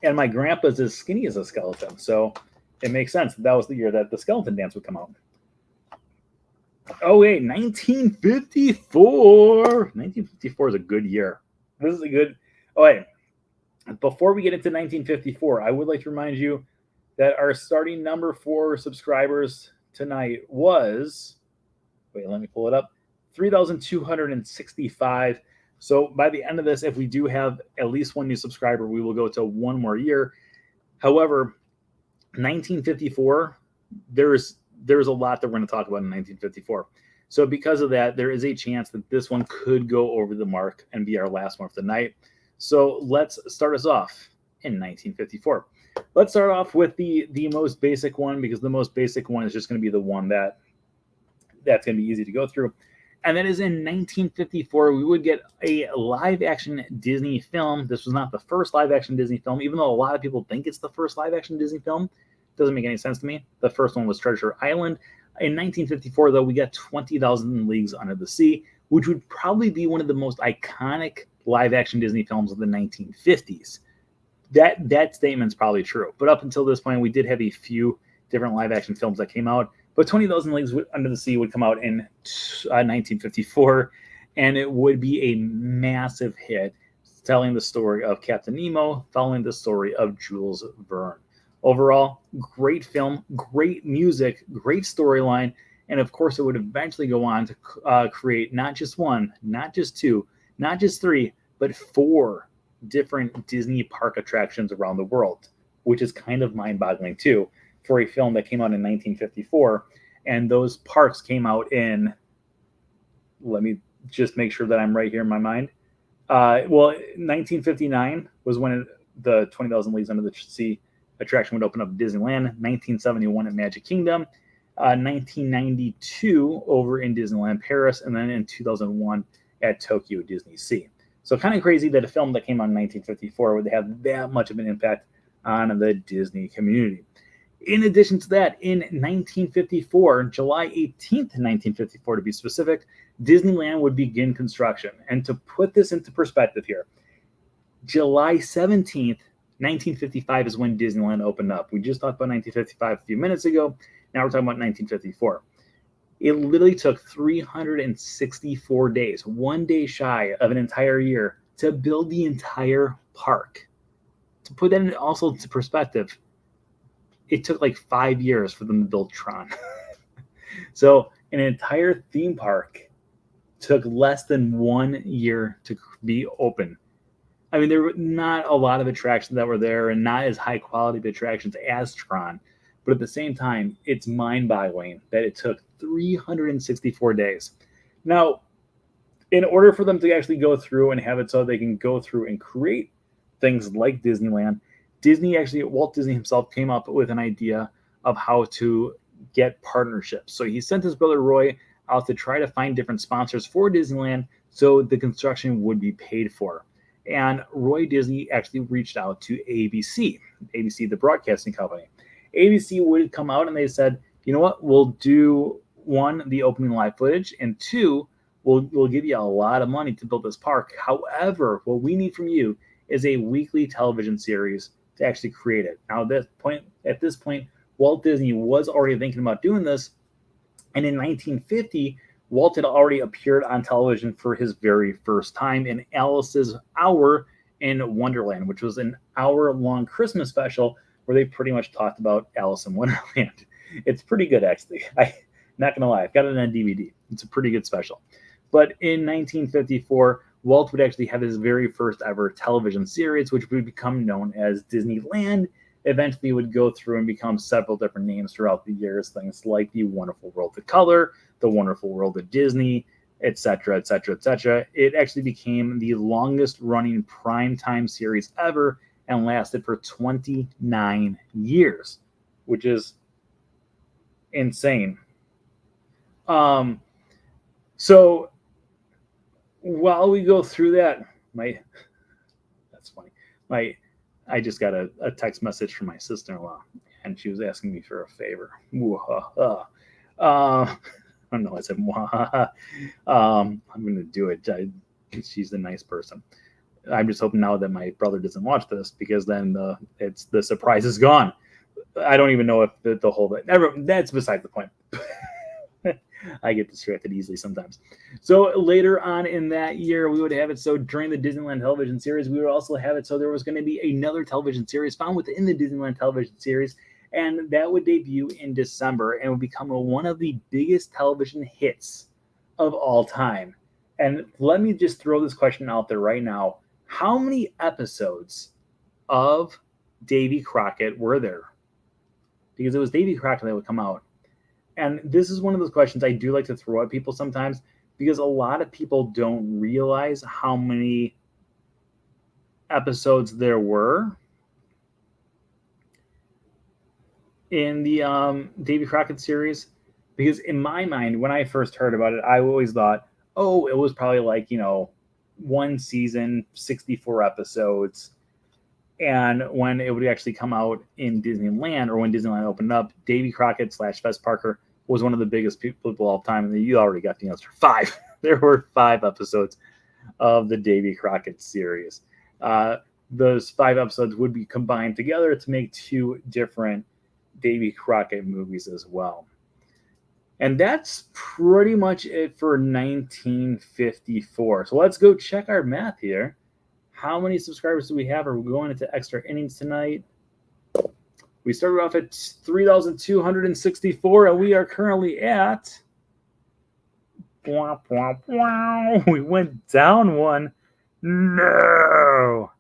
And my grandpa's as skinny as a skeleton, so it makes sense that was the year that the Skeleton Dance would come out. Oh, wait, 1954. 1954 is a good year. This is a good... Oh, wait. Before we get into 1954, I would like to remind you that our starting number for subscribers tonight was... Wait, let me pull it up. 3,265. So by the end of this, if we do have at least one new subscriber, we will go to one more year. However, 1954, there's a lot that we're going to talk about in 1954. So because of that, there is a chance that this one could go over the mark and be our last one for the night. So let's start us off. in 1954. Let's start off with the most basic one, because the most basic one is just going to be the one that's going to be easy to go through. And that is in 1954, we would get a live-action Disney film. This was not the first live-action Disney film, even though a lot of people think it's the first live-action Disney film. It doesn't make any sense to me. The first one was Treasure Island. In 1954, though, we got 20,000 Leagues Under the Sea, which would probably be one of the most iconic live-action Disney films of the 1950s. That statement's probably true. But up until this point, we did have a few different live-action films that came out. But 20,000 Leagues Under the Sea would come out in 1954, and it would be a massive hit, telling the story of Captain Nemo, following the story of Jules Verne. Overall, great film, great music, great storyline, and of course, it would eventually go on to create not just one, not just two, not just three, but 4 different Disney park attractions around the world, which is kind of mind-boggling too, for a film that came out in 1954, and those parks came out in, let me just make sure that I'm right here in my mind. 1959 was when the 20,000 Leagues Under the Sea attraction would open up at Disneyland. 1971 at Magic Kingdom. 1992 over in Disneyland Paris, and then in 2001 at Tokyo Disney Sea. So kind of crazy that a film that came out in 1954 would have that much of an impact on the Disney community. In addition to that, in 1954, July 18th, 1954 to be specific, Disneyland would begin construction. And to put this into perspective here, July 17th, 1955 is when Disneyland opened up. We just talked about 1955 a few minutes ago. Now we're talking about 1954. It literally took 364 days, 1 day shy of an entire year, to build the entire park. To put that also into perspective, it took like 5 years for them to build Tron. So an entire theme park took less than 1 year to be open. I mean, there were not a lot of attractions that were there, and not as high quality of attractions as Tron. But at the same time, it's mind-boggling that it took 364 days. Now, in order for them to actually go through and have it so they can go through and create things like Disneyland, Walt Disney himself came up with an idea of how to get partnerships. So he sent his brother Roy out to try to find different sponsors for Disneyland so the construction would be paid for. And Roy Disney actually reached out to ABC, the broadcasting company. ABC would come out and they said, you know what, we'll do 1, the opening live footage, and 2, we'll give you a lot of money to build this park. However, what we need from you is a weekly television series to actually create it. Now, at this point, Walt Disney was already thinking about doing this, and in 1950, Walt had already appeared on television for his very first time in Alice's Hour in Wonderland, which was an hour-long Christmas special where they pretty much talked about Alice in Wonderland. It's pretty good, actually. I'm not going to lie. I've got it on DVD. It's a pretty good special. But in 1954, Walt would actually have his very first ever television series, which would become known as Disneyland. Eventually would go through and become several different names throughout the years, things like The Wonderful World of Color, The Wonderful World of Disney, etc., etc., etc. It actually became the longest running primetime series ever and lasted for 29 years, which is insane. So while we go through that, that's funny. I just got a text message from my sister-in-law, and she was asking me for a favor. I don't know. I said, I'm going to do it. She's a nice person. I'm just hoping now that my brother doesn't watch this, because then the surprise is gone. I don't even know if the whole thing. That's beside the point. I get distracted easily sometimes. So later on in that year, we would have it so during the Disneyland television series, we would also have it so there was going to be another television series found within the Disneyland television series, and that would debut in December and would become one of the biggest television hits of all time. And let me just throw this question out there right now. How many episodes of Davy Crockett were there? Because it was Davy Crockett that would come out. And this is one of those questions I do like to throw at people sometimes, because a lot of people don't realize how many episodes there were. in the Davy Crockett series, because in my mind, when I first heard about it, I always thought, oh, it was probably like, one season, 64 episodes. And when it would actually come out in Disneyland, or when Disneyland opened up, Davy Crockett / Fess Parker was one of the biggest people of all time. And you already got the answer. 5. There were 5 episodes of the Davy Crockett series. Those 5 episodes would be combined together to make 2 different Davy Crockett movies as well. And that's pretty much it for 1954. So let's go check our math here. How many subscribers do we have? Are we going into extra innings tonight? We started off at 3,264, and we are currently at... We went down 1. No!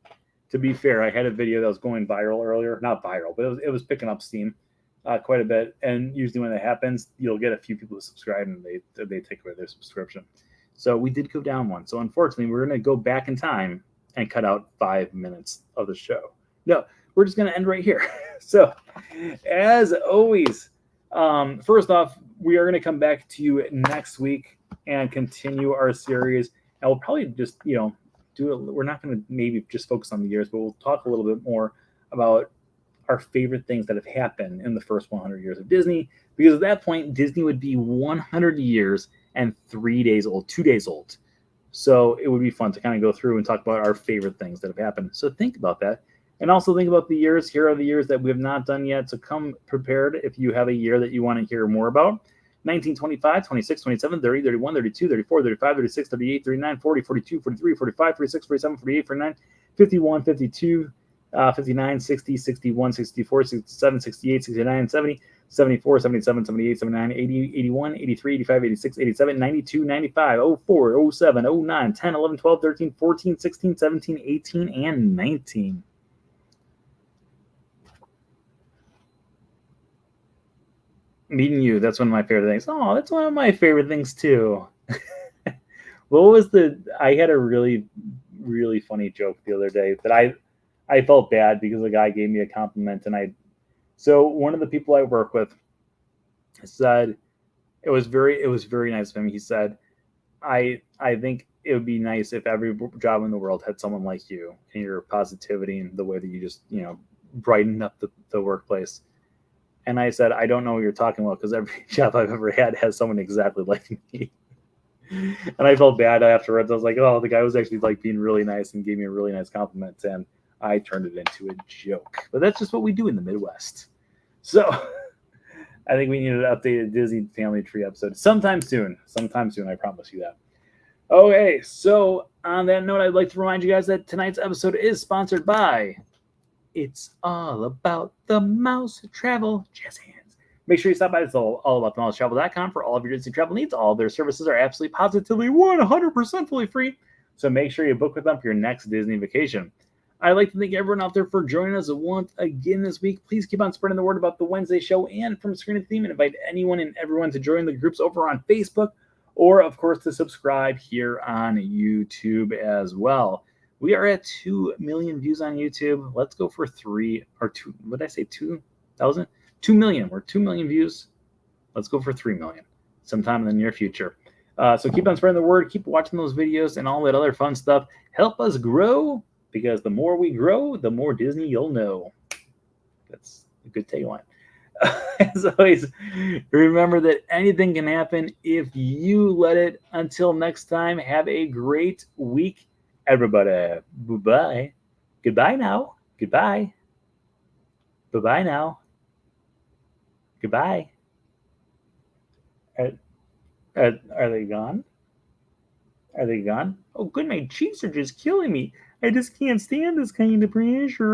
To be fair, I had a video that was going viral earlier. Not viral, but it was picking up steam quite a bit. And usually when that happens, you'll get a few people who subscribe, and they take away their subscription. So we did go down 1. So unfortunately, we're going to go back in time and cut out 5 minutes of the show. No, we're just going to end right here. So, as always, first off, we are going to come back to you next week and continue our series. And we'll probably just, do it. We're not going to maybe just focus on the years, but we'll talk a little bit more about our favorite things that have happened in the first 100 years of Disney. Because at that point, Disney would be 100 years and 3 days old, 2 days old. So it would be fun to kind of go through and talk about our favorite things that have happened. So think about that. And also think about the years. Here are the years that we have not done yet. So come prepared if you have a year that you want to hear more about. 1925, 26, 27, 30, 31, 32, 34, 35, 36, 38, 39, 40, 42, 43, 45, 46, 47, 48, 49, 51, 52, 59, 60, 61, 64, 67, 68, 69, 70, 74, 77, 78, 79, 80, 81, 83, 85, 86, 87, 92, 95, 04, 07, 09, 10, 11, 12, 13, 14, 16, 17, 18, and 19. Meeting you, that's one of my favorite things. Oh, that's one of my favorite things too. I had a really, really funny joke the other day that I felt bad because the guy gave me a compliment, and so one of the people I work with said it was very nice of him. He said, I think it would be nice if every job in the world had someone like you and your positivity and the way that you just, brighten up the workplace. And I said, I don't know what you're talking about, because every job I've ever had has someone exactly like me. And I felt bad afterwards. I was like, oh, the guy was actually like being really nice and gave me a really nice compliment. And I turned it into a joke. But that's just what we do in the Midwest. So I think we need an updated Disney Family Tree episode sometime soon. I promise you that. Okay, so on that note, I'd like to remind you guys that tonight's episode is sponsored by It's All About the Mouse Travel Jazz Hands. Make sure you stop by allaboutthemousetravel.com for all of your Disney travel needs. All of their services are absolutely positively 100% fully free. So make sure you book with them for your next Disney vacation. I'd like to thank everyone out there for joining us once again this week. Please keep on spreading the word about the Wednesday show and From Screen to Theme, and invite anyone and everyone to join the groups over on Facebook, or, of course, to subscribe here on YouTube as well. We are at 2 million views on YouTube. Let's go for 3 or 2. What did I say? 2,000? 2 million. We're 2 million views. Let's go for 3 million sometime in the near future. So keep on spreading the word. Keep watching those videos and all that other fun stuff. Help us grow, because the more we grow, the more Disney you'll know. That's a good tagline. As always, remember that anything can happen if you let it. Until next time, have a great week, everybody. Bye-bye. Goodbye now. Goodbye. Bye-bye now. Goodbye. Are they gone? Are they gone? Oh, good. My cheeks are just killing me. I just can't stand this kind of pressure.